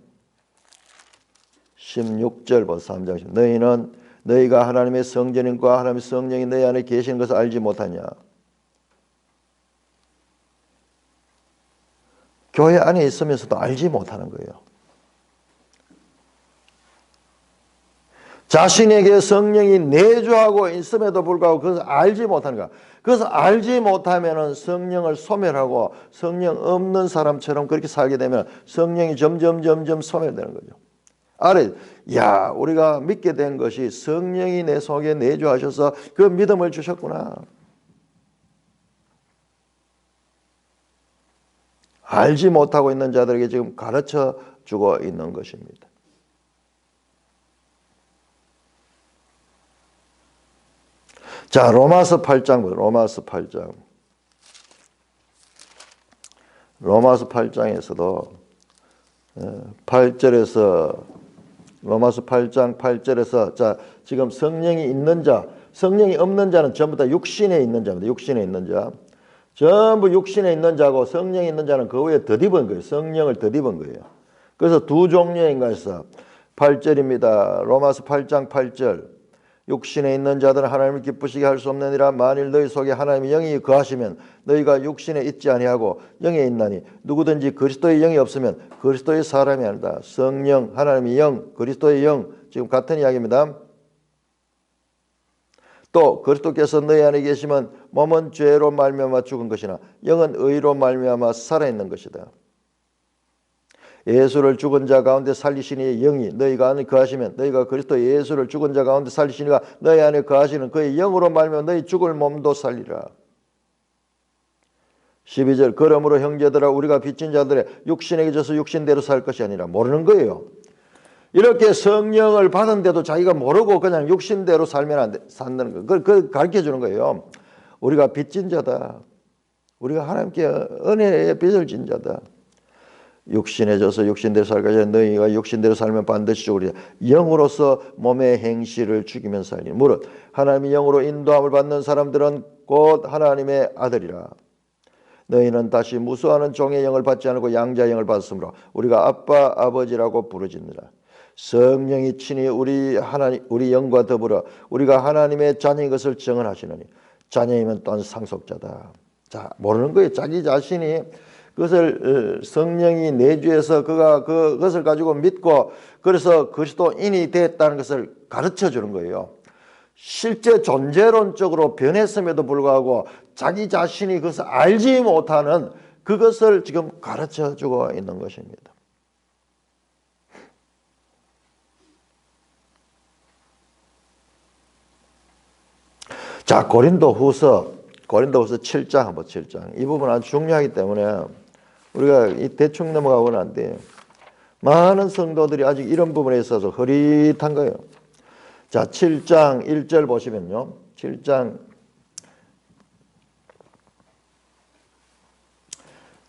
16절 보세요. 3장 16. 너희는 너희가 하나님의 성전인과 하나님의 성령이 너희 안에 계시는 것을 알지 못하냐. 교회 안에 있으면서도 알지 못하는 거예요. 자신에게 성령이 내주하고 있음에도 불구하고 그것을 알지 못하는 거야. 그것을 알지 못하면 성령을 소멸하고 성령 없는 사람처럼 그렇게 살게 되면 성령이 점점 소멸되는 거죠. 야, 우리가 믿게 된 것이 성령이 내 속에 내주하셔서 그 믿음을 주셨구나. 알지 못하고 있는 자들에게 지금 가르쳐 주고 있는 것입니다. 자, 로마서 8장 보세요. 로마서 8장. 로마서 8장에서도 8절에서 로마서 8장 8절에서 자, 지금 성령이 있는 자, 성령이 없는 자는 전부 다 육신에 있는 자입니다. 육신에 있는 자. 전부 육신에 있는 자고 성령이 있는 자는 그 위에 덧입은 거예요. 성령을 덧입은 거예요. 그래서 두 종류인 것에서 8절입니다. 로마서 8장 8절. 육신에 있는 자들은 하나님을 기쁘시게 할 수 없느니라. 만일 너희 속에 하나님의 영이 거하시면 너희가 육신에 있지 아니하고 영에 있나니 누구든지 그리스도의 영이 없으면 그리스도의 사람이 아니다. 성령, 하나님의 영, 그리스도의 영 지금 같은 이야기입니다. 또 그리스도께서 너희 안에 계시면 몸은 죄로 말미암아 죽은 것이나 영은 의로 말미암아 살아있는 것이다. 예수를 죽은 자 가운데 살리시니 영이 너희가 안에 거하시면 너희가 그리스도 예수를 죽은 자 가운데 살리시니가 너희 안에 거하시는 그의 영으로 말미암아 너희 죽을 몸도 살리라. 12절 그러므로 형제들아 우리가 빚진 자들의 육신에게 져서 육신대로 살 것이 아니라 모르는 거예요. 이렇게 성령을 받은데도 자기가 모르고 그냥 육신대로 살면 안 돼, 산다는 거. 그걸 가르쳐 주는 거예요. 우리가 빚진 자다. 우리가 하나님께 은혜의 빚을 진 자다. 육신에 져서 육신대로 살 것이 아니라 너희가 육신대로 살면 반드시 죽으리라. 영으로서 몸의 행실을 죽이면 살리니 무릇 하나님의 영으로 인도함을 받는 사람들은 곧 하나님의 아들이라. 너희는 다시 무수하는 종의 영을 받지 않고 양자의 영을 받았으므로 우리가 아빠 아버지라고 부르짖느라. 성령이 친히 우리 영과 더불어 우리가 하나님의 자녀인 것을 증언하시느니 자녀이면 또한 상속자다. 자, 모르는 거예요. 자기 자신이 그것을 성령이 내주해서 그가 그것을 가지고 믿고 그래서 그리스도인이 됐다는 것을 가르쳐 주는 거예요. 실제 존재론적으로 변했음에도 불구하고 자기 자신이 그것을 알지 못하는 그것을 지금 가르쳐 주고 있는 것입니다. 자, 고린도후서 7장 한번 7장. 이 부분 아주 중요하기 때문에 우리가 대충 넘어가고는 안 돼요. 많은 성도들이 아직 이런 부분에 있어서 흐릿한 거예요. 자, 7장 1절 보시면요. 7장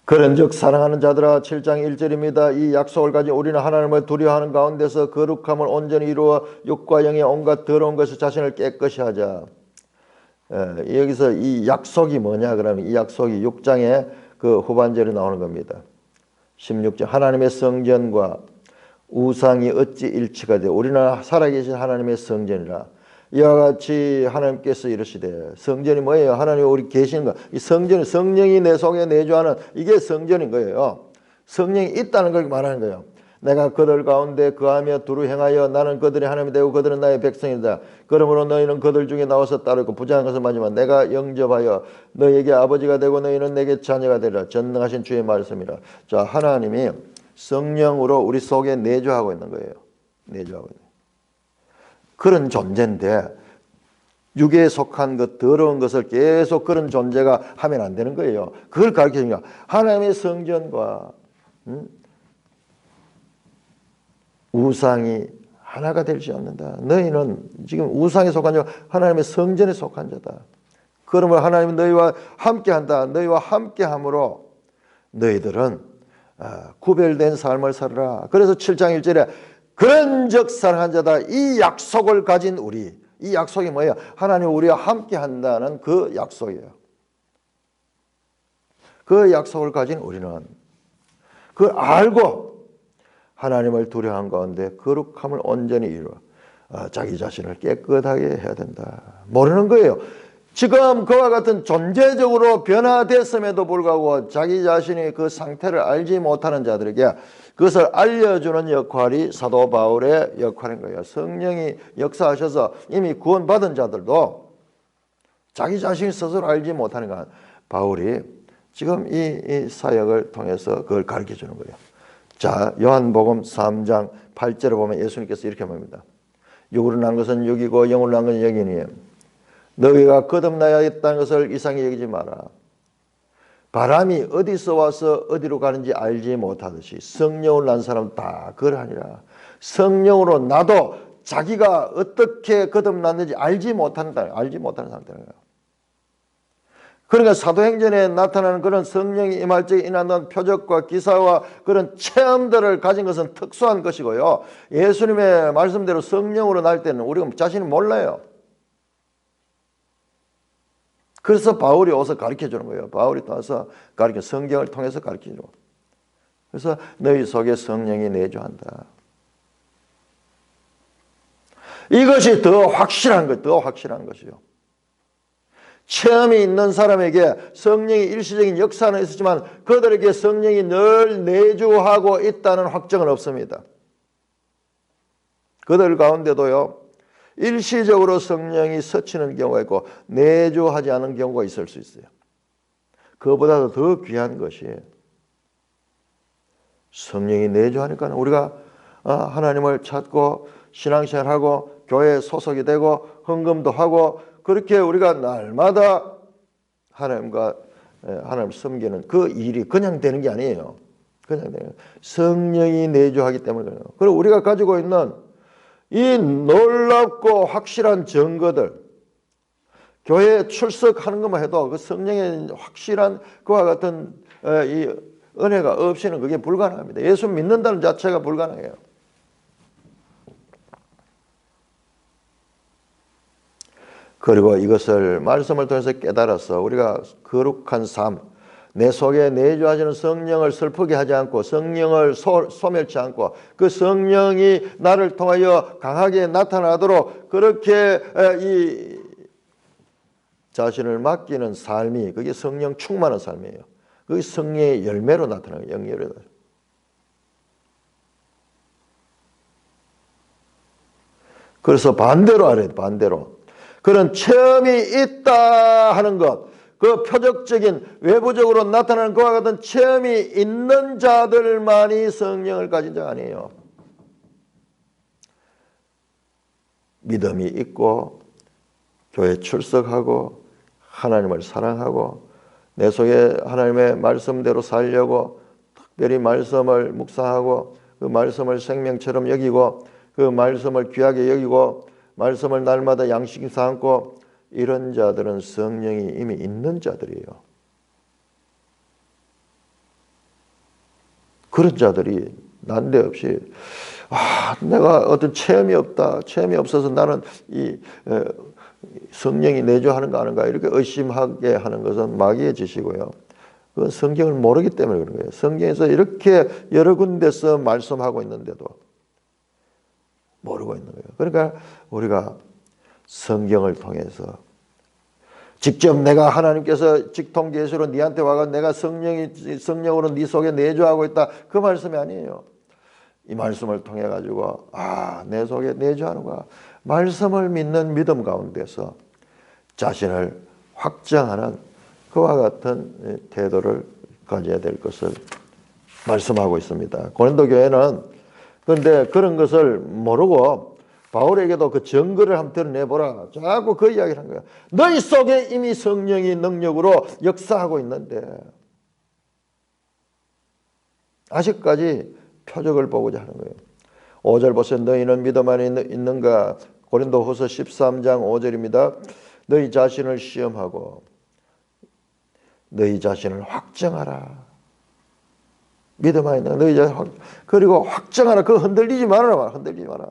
그런즉 사랑하는 자들아 7장 1절입니다. 이 약속을 가진 우리는 하나님을 두려워하는 가운데서 거룩함을 온전히 이루어 육과 영의 온갖 더러운 것을 자신을 깨끗이 하자. 여기서 이 약속이 뭐냐 그러면 이 약속이 6장의 그 후반절에 나오는 겁니다. 16절 하나님의 성전과 우상이 어찌 일치가 돼 우리는 살아계신 하나님의 성전이라. 이와 같이 하나님께서 이르시되 성전이 뭐예요? 하나님 우리 계시는 거. 이 성전은 성령이 내 속에 내주하는 이게 성전인 거예요. 성령이 있다는 걸 말하는 거예요. 내가 그들 가운데 거하며 두루 행하여 나는 그들의 하나님이 되고 그들은 나의 백성이다. 그러므로 너희는 그들 중에 나와서 따르고 부정한 것을 마지막 내가 영접하여 너희에게 아버지가 되고 너희는 내게 자녀가 되리라. 전능하신 주의 말씀이라. 자, 하나님이 성령으로 우리 속에 내주하고 있는 거예요. 내주하고 있는. 그런 존재인데 육에 속한 것 더러운 것을 계속 그런 존재가 하면 안 되는 거예요. 그걸 가르쳐주니까 하나님의 성전과 우상이 하나가 되지 않는다. 너희는 지금 우상에 속한 자 하나님의 성전에 속한 자다. 그러므로 하나님은 너희와 함께한다. 너희와 함께함으로 너희들은 구별된 삶을 살아라. 그래서 7장 1절에 그런즉 사랑한 자다. 이 약속을 가진 우리. 이 약속이 뭐예요? 하나님 우리와 함께한다는 그 약속이에요. 그 약속을 가진 우리는 그걸 알고 하나님을 두려워한 가운데 거룩함을 온전히 이루어 자기 자신을 깨끗하게 해야 된다. 모르는 거예요. 지금 그와 같은 존재적으로 변화됐음에도 불구하고 자기 자신이 그 상태를 알지 못하는 자들에게 그것을 알려주는 역할이 사도 바울의 역할인 거예요. 성령이 역사하셔서 이미 구원받은 자들도 자기 자신이 스스로 알지 못하는 건 바울이 지금 이 사역을 통해서 그걸 가르쳐 주는 거예요. 자, 요한복음 3장 8절에 보면 예수님께서 이렇게 말합니다. 육으로 난 것은 육이고 영으로 난 것은 영이니 너희가 거듭나야겠다는 것을 이상히 여기지 마라. 바람이 어디서 와서 어디로 가는지 알지 못하듯이 성령으로 난 사람은 다 그러하니라. 성령으로 나도 자기가 어떻게 거듭났는지 알지 못하는 상태인 거예요. 그러니까 사도행전에 나타나는 그런 성령이 임할 적에 일어나는 표적과 기사와 그런 체험들을 가진 것은 특수한 것이고요. 예수님의 말씀대로 성령으로 날 때는 우리가 자신이 몰라요. 그래서 바울이 와서 가르쳐 주는 거예요. 바울이 와서 성경을 통해서 가르쳐 주고. 그래서 너희 속에 성령이 내주한다. 이것이 더 확실한 것이요. 체험이 있는 사람에게 성령이 일시적인 역사는 있었지만 그들에게 성령이 늘 내주하고 있다는 확정은 없습니다. 그들 가운데도요, 일시적으로 성령이 스치는 경우가 있고 내주하지 않은 경우가 있을 수 있어요. 그보다도 더 귀한 것이 성령이 내주하니까 우리가 하나님을 찾고 신앙생활하고 교회에 소속이 되고 헌금도 하고 그렇게 우리가 날마다 하나님을 섬기는 그 일이 그냥 되는 게 아니에요. 그냥 되는 성령이 내주하기 때문에 그래요. 그리고 우리가 가지고 있는 이 놀랍고 확실한 증거들, 교회에 출석하는 것만 해도 그 성령의 확실한 그와 같은 이 은혜가 없이는 그게 불가능합니다. 예수 믿는다는 자체가 불가능해요. 그리고 이것을 말씀을 통해서 깨달아서 우리가 거룩한 삶, 내 속에 내주하시는 성령을 슬프게 하지 않고 성령을 소멸치 않고 그 성령이 나를 통하여 강하게 나타나도록 그렇게 이 자신을 맡기는 삶이 그게 성령 충만한 삶이에요. 그게 성령의 열매로 나타나요. 영열로. 그래서 반대로 알아야 돼. 반대로. 그런 체험이 있다 하는 것, 그 표적적인 외부적으로 나타나는 그와 같은 체험이 있는 자들만이 성령을 가진 자 아니에요. 믿음이 있고 교회 출석하고 하나님을 사랑하고 내 속에 하나님의 말씀대로 살려고 특별히 말씀을 묵상하고 그 말씀을 생명처럼 여기고 그 말씀을 귀하게 여기고 말씀을 날마다 양식 삼고 이런 자들은 성령이 이미 있는 자들이에요. 그런 자들이 난데없이 내가 어떤 체험이 없다. 체험이 없어서 나는 이 성령이 내주하는가 하는가 이렇게 의심하게 하는 것은 마귀의 짓이고요. 그건 성경을 모르기 때문에 그런 거예요. 성경에서 이렇게 여러 군데서 말씀하고 있는데도 모르고 있는 거예요. 그러니까 우리가 성경을 통해서 직접 내가 하나님께서 직통계시로 네한테 와가 내가 성령으로 네 속에 내주하고 있다. 그 말씀이 아니에요. 이 말씀을 통해 가지고 내 속에 내주하는가. 말씀을 믿는 믿음 가운데서 자신을 확정하는 그와 같은 태도를 가져야 될 것을 말씀하고 있습니다. 고린도 교회는 그런데 그런 것을 모르고 바울에게도 그 증거를 한번 드러내보라. 자꾸 그 이야기를 한 거야. 너희 속에 이미 성령이 능력으로 역사하고 있는데 아직까지 표적을 보고자 하는 거예요. 5절 보세요. 너희는 믿음 안에 있는가? 고린도후서 13장 5절입니다. 너희 자신을 시험하고 너희 자신을 확정하라. 믿음 안에 있는 너희 자신 그리고 확정하라. 그거 흔들리지 말아라. 흔들리지 마라.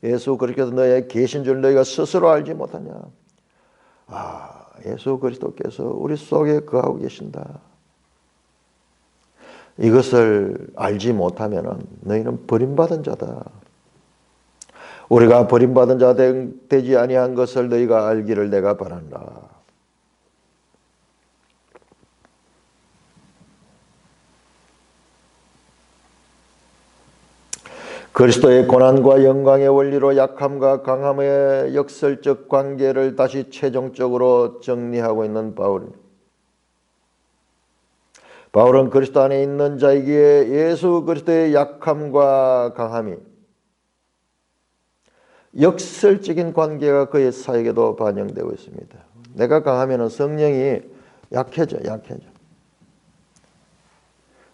예수 그리스도께서 너희에 계신 줄 너희가 스스로 알지 못하냐. 예수 그리스도께서 우리 속에 거하고 계신다. 이것을 알지 못하면 너희는 버림받은 자다. 우리가 버림받은 자 되지 아니한 것을 너희가 알기를 내가 바란다. 그리스도의 고난과 영광의 원리로 약함과 강함의 역설적 관계를 다시 최종적으로 정리하고 있는 바울입니다. 바울은 그리스도 안에 있는 자이기에 예수 그리스도의 약함과 강함이 역설적인 관계가 그의 사역에도 반영되고 있습니다. 내가 강하면 성령이 약해져.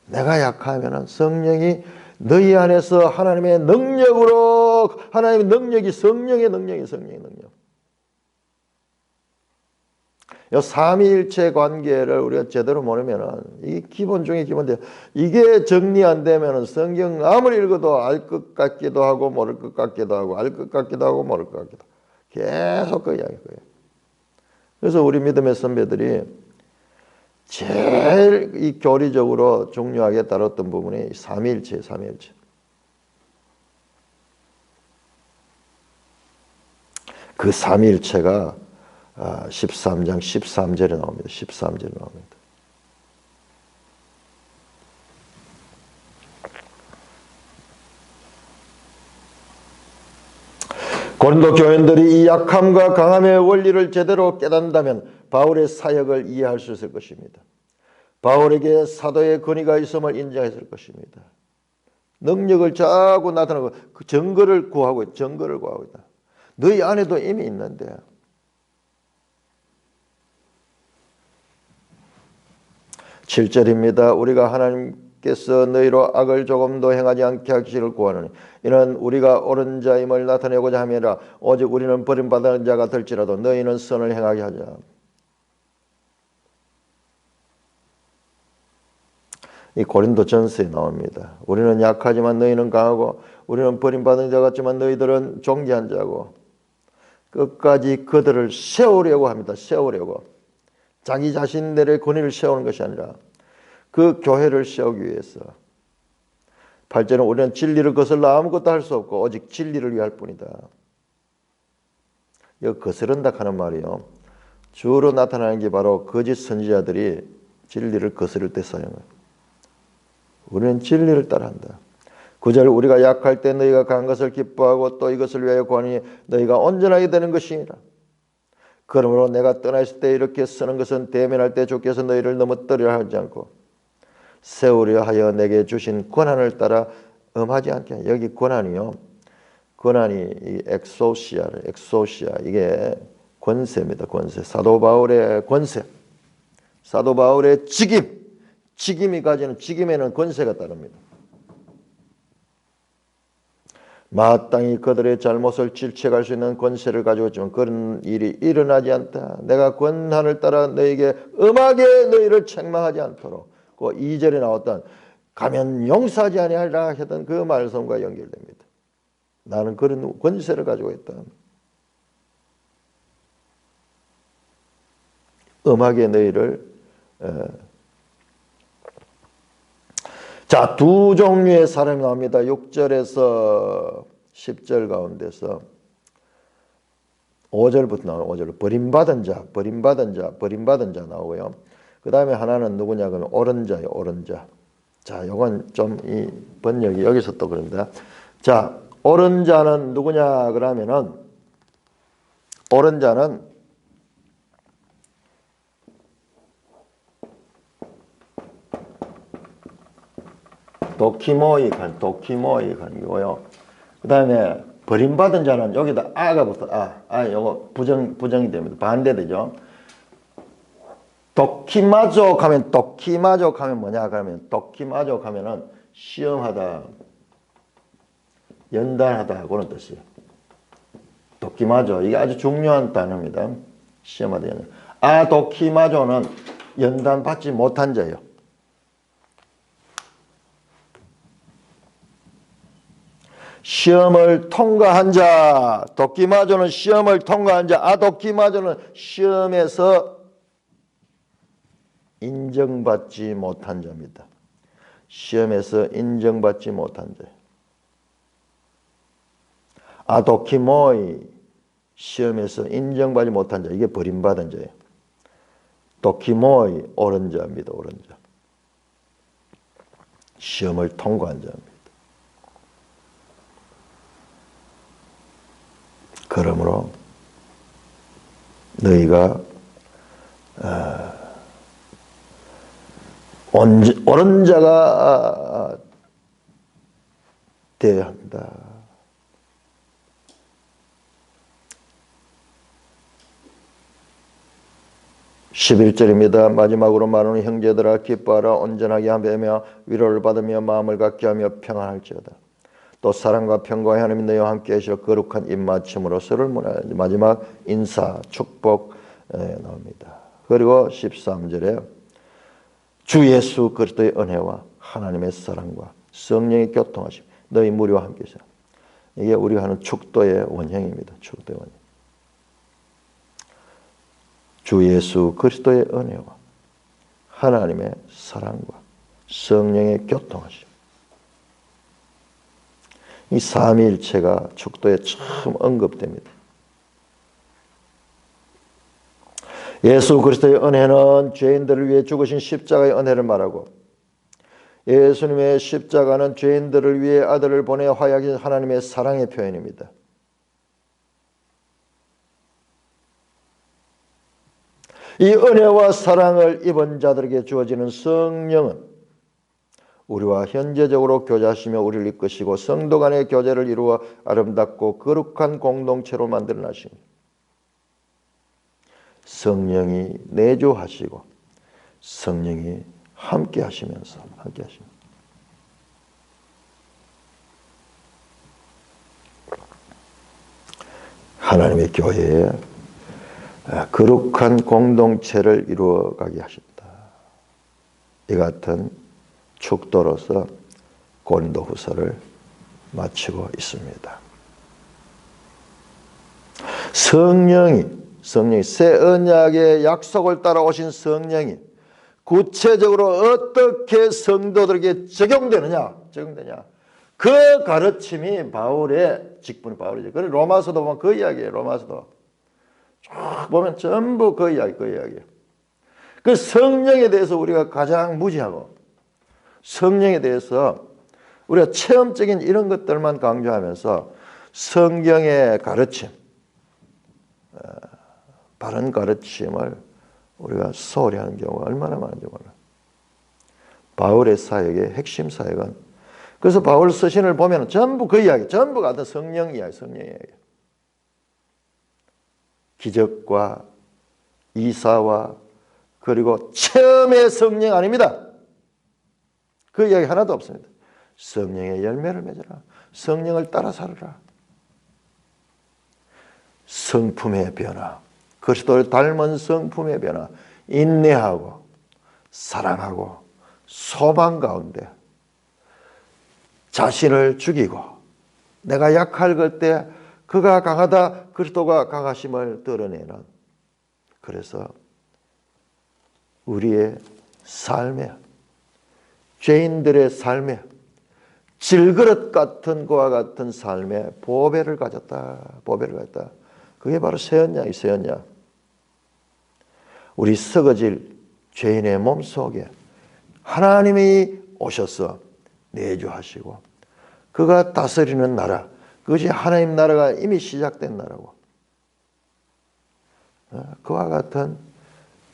내가 약하면 성령이 너희 안에서 하나님의 능력으로, 하나님의 능력이 성령의 능력. 이 삼위일체 관계를 우리가 제대로 모르면 이게 기본 중에 기본인데, 이게 정리 안 되면 성경 아무리 읽어도 알 것 같기도 하고 모를 것 같기도 하고 알 것 같기도 하고 모를 것 같기도 하고 계속 그 이야기예요. 그래서 우리 믿음의 선배들이 제일 이 교리적으로 중요하게 다뤘던 부분이 삼위일체. 그 삼위일체가 13장 13절에 나옵니다. 13절에 나옵니다. 고린도 교인들이 이 약함과 강함의 원리를 제대로 깨닫는다면 바울의 사역을 이해할 수 있을 것입니다. 바울에게 사도의 권위가 있음을 인정했을 것입니다. 능력을 자꾸 나타내고 그 증거를 구하고 있다. 너희 안에도 이미 있는데. 7절입니다. 우리가 하나님께서 너희로 악을 조금도 행하지 않게 하기를 구하노니 이는 우리가 옳은 자임을 나타내고자 함이라. 오직 우리는 버림받은 자가 될지라도 너희는 선을 행하게 하자. 이 고린도 전서에 나옵니다. 우리는 약하지만 너희는 강하고 우리는 버림받은 자 같지만 너희들은 존귀한 자고. 끝까지 그들을 세우려고 합니다. 세우려고. 자기 자신들의 권위를 세우는 것이 아니라 그 교회를 세우기 위해서. 8절은 우리는 진리를 거슬러 아무것도 할 수 없고 오직 진리를 위할 뿐이다. 이 거스른다 하는 말이요, 주로 나타나는 게 바로 거짓 선지자들이 진리를 거스를 때 사용해요. 우리는 진리를 따라한다. 9절 우리가 약할 때 너희가 강한 것을 기뻐하고 또 이것을 위하여 구하니 너희가 온전하게 되는 것이니라. 그러므로 내가 떠나 있을 때 이렇게 쓰는 것은 대면할 때 주께서 너희를 넘어뜨리려 하지 않고 세우려 하여 내게 주신 권한을 따라 엄하지 않게. 여기 권한이요, 권한이 이 엑소시아 이게 권세입니다. 권세. 사도 바울의 권세, 사도 바울의 직임이 가지는 직임에는 권세가 따릅니다. 마땅히 그들의 잘못을 질책할 수 있는 권세를 가지고 있지만 그런 일이 일어나지 않다. 내가 권한을 따라 너에게 엄하게 너희를 책망하지 않도록. 그 2절에 나왔던 가면 용서하지 아니하리라 했던 그 말씀과 연결됩니다. 나는 그런 권세를 가지고 있다. 엄하게 너희를 자, 두 종류의 사람이 나옵니다. 6절에서 10절 가운데서 5절부터 나와요. 5절 버림받은 자 나오고요. 그 다음에 하나는 누구냐 그러면 옳은 자예요. 옳은 자. 자, 요건 좀 이 번역이 여기서 또 그런데, 자, 옳은 자는 누구냐 그러면은 옳은 자는 도키모이간이고요. 그 다음에 버림받은 자는 여기다 아가 붙어. 요거 부정이 됩니다. 반대되죠. 도키마족 하면 뭐냐 그러면 도키마족 하면은 시험하다, 연단하다 그런 뜻이에요. 도키마족 이게 아주 중요한 단어입니다. 시험하다, 연단. 도키마족은 연단 받지 못한 자예요. 시험을 통과한 자, 도키마조는 시험을 통과한 자, 아도키마조는 시험에서 인정받지 못한 자입니다. 시험에서 인정받지 못한 자. 아도키모이, 시험에서 인정받지 못한 자. 이게 버림받은 자예요. 도키모이, 옳은 자입니다. 옳은 자. 시험을 통과한 자입니다. 그러므로 너희가 옳은 자가 되어야 한다. (11절입니다) 마지막으로 말하는 형제들아 기뻐하라 온전하게 하며 위로를 받으며 마음을 갖게 하며 평안할지어다. 또 사랑과 평강의 하나님 너희와 함께 하시어 거룩한 입맞춤으로 서로를 문화하지. 마지막 인사 축복 나옵니다. 그리고 13절에 주 예수 그리스도의 은혜와 하나님의 사랑과 성령의 교통하심 너희 무리와 함께 하시라. 이게 우리가 하는 축도의 원형입니다. 축도의 원형. 주 예수 그리스도의 은혜와 하나님의 사랑과 성령의 교통하심. 이 삼위일체가 축도에 처음 언급됩니다. 예수 그리스도의 은혜는 죄인들을 위해 죽으신 십자가의 은혜를 말하고, 예수님의 십자가는 죄인들을 위해 아들을 보내 화약인 하나님의 사랑의 표현입니다. 이 은혜와 사랑을 입은 자들에게 주어지는 성령은 우리와 현재적으로 교제하시며 우리를 이끄시고 성도 간의 교제를 이루어 아름답고 거룩한 공동체로 만들어나십니다. 성령이 내주하시고 성령이 함께 하시면서 하나님의 교회에 거룩한 공동체를 이루어가게 하셨다. 이 같은 축도로서 고린도후서를 마치고 있습니다. 성령이 새 언약의 약속을 따라 오신 성령이 구체적으로 어떻게 성도들에게 적용되냐 그 가르침이 바울의 직분이 바울이죠. 그래 로마서도 보면 그 이야기예요. 로마서도 쭉 보면 전부 그 이야기예요. 그 성령에 대해서 우리가 가장 무지하고 성령에 대해서 우리가 체험적인 이런 것들만 강조하면서 성경의 가르침, 바른 가르침을 우리가 소홀히 하는 경우가 얼마나 많은지 몰라요. 바울의 사역의 핵심 사역은, 그래서 바울 서신을 보면 전부 그 이야기, 전부 같은 성령 이야기. 기적과 이사와 그리고 체험의 성령 아닙니다. 그 이야기 하나도 없습니다. 성령의 열매를 맺어라. 성령을 따라 살아라. 성품의 변화, 그리스도를 닮은 성품의 변화, 인내하고 사랑하고 소망 가운데 자신을 죽이고 내가 약할 때 그가 강하다, 그리스도가 강하심을 드러내는, 그래서 우리의 삶에, 죄인들의 삶에 질그릇 같은 그와 같은 삶에 보배를 가졌다. 그게 바로 새 언약. 우리 썩어질 죄인의 몸속에 하나님이 오셔서 내주하시고 그가 다스리는 나라, 그것이 하나님 나라가 이미 시작된 나라고, 그와 같은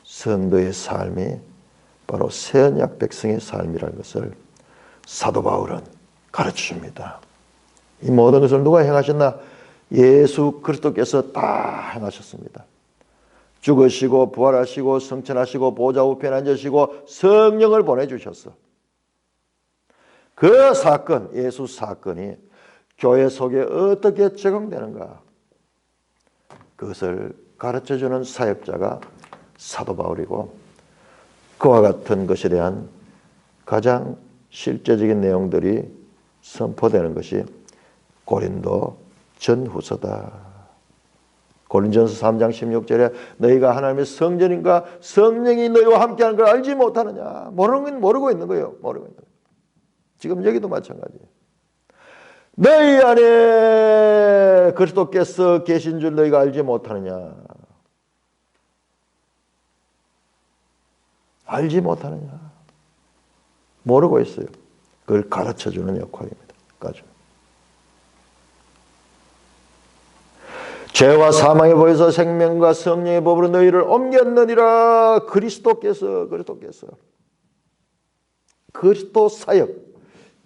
성도의 삶이 바로 새 언약 백성의 삶이라는 것을 사도 바울은 가르쳐줍니다. 이 모든 것을 누가 행하셨나? 예수 그리스도께서 다 행하셨습니다. 죽으시고 부활하시고 성천하시고 보좌 우편에 앉으시고 성령을 보내주셨어. 그 사건, 예수 사건이 교회 속에 어떻게 적용되는가, 그것을 가르쳐주는 사역자가 사도 바울이고, 그와 같은 것에 대한 가장 실제적인 내용들이 선포되는 것이 고린도 전후서다. 고린전서 3장 16절에 너희가 하나님의 성전인가 성령이 너희와 함께하는 걸 알지 못하느냐. 모르고 있는 거예요. 지금 여기도 마찬가지예요. 너희 안에 그리스도께서 계신 줄 너희가 알지 못하느냐? 알지 못하느냐? 모르고 있어요. 그걸 가르쳐주는 역할입니다. 까지. 죄와 사망의 법에서 생명과 성령의 법으로 너희를 옮겼느니라. 그리스도 사역,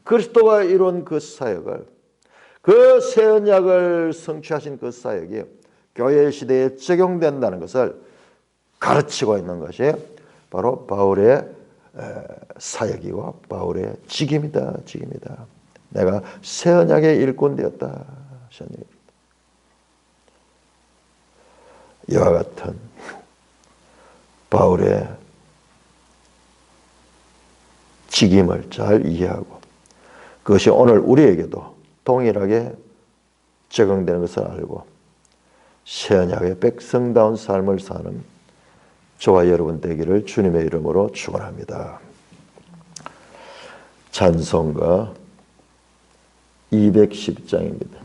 그리스도가 이룬 그 사역을, 그 새 언약을 성취하신 그 사역이 교회 시대에 적용된다는 것을 가르치고 있는 것이 바로 바울의 사역이고 바울의 직임이다. 내가 새 언약의 일꾼 되었다. 이와 같은 바울의 직임을 잘 이해하고 그것이 오늘 우리에게도 동일하게 적용되는 것을 알고 새 언약의 백성다운 삶을 사는 저와 여러분 되기를 주님의 이름으로 축원합니다. 찬송가 210장입니다.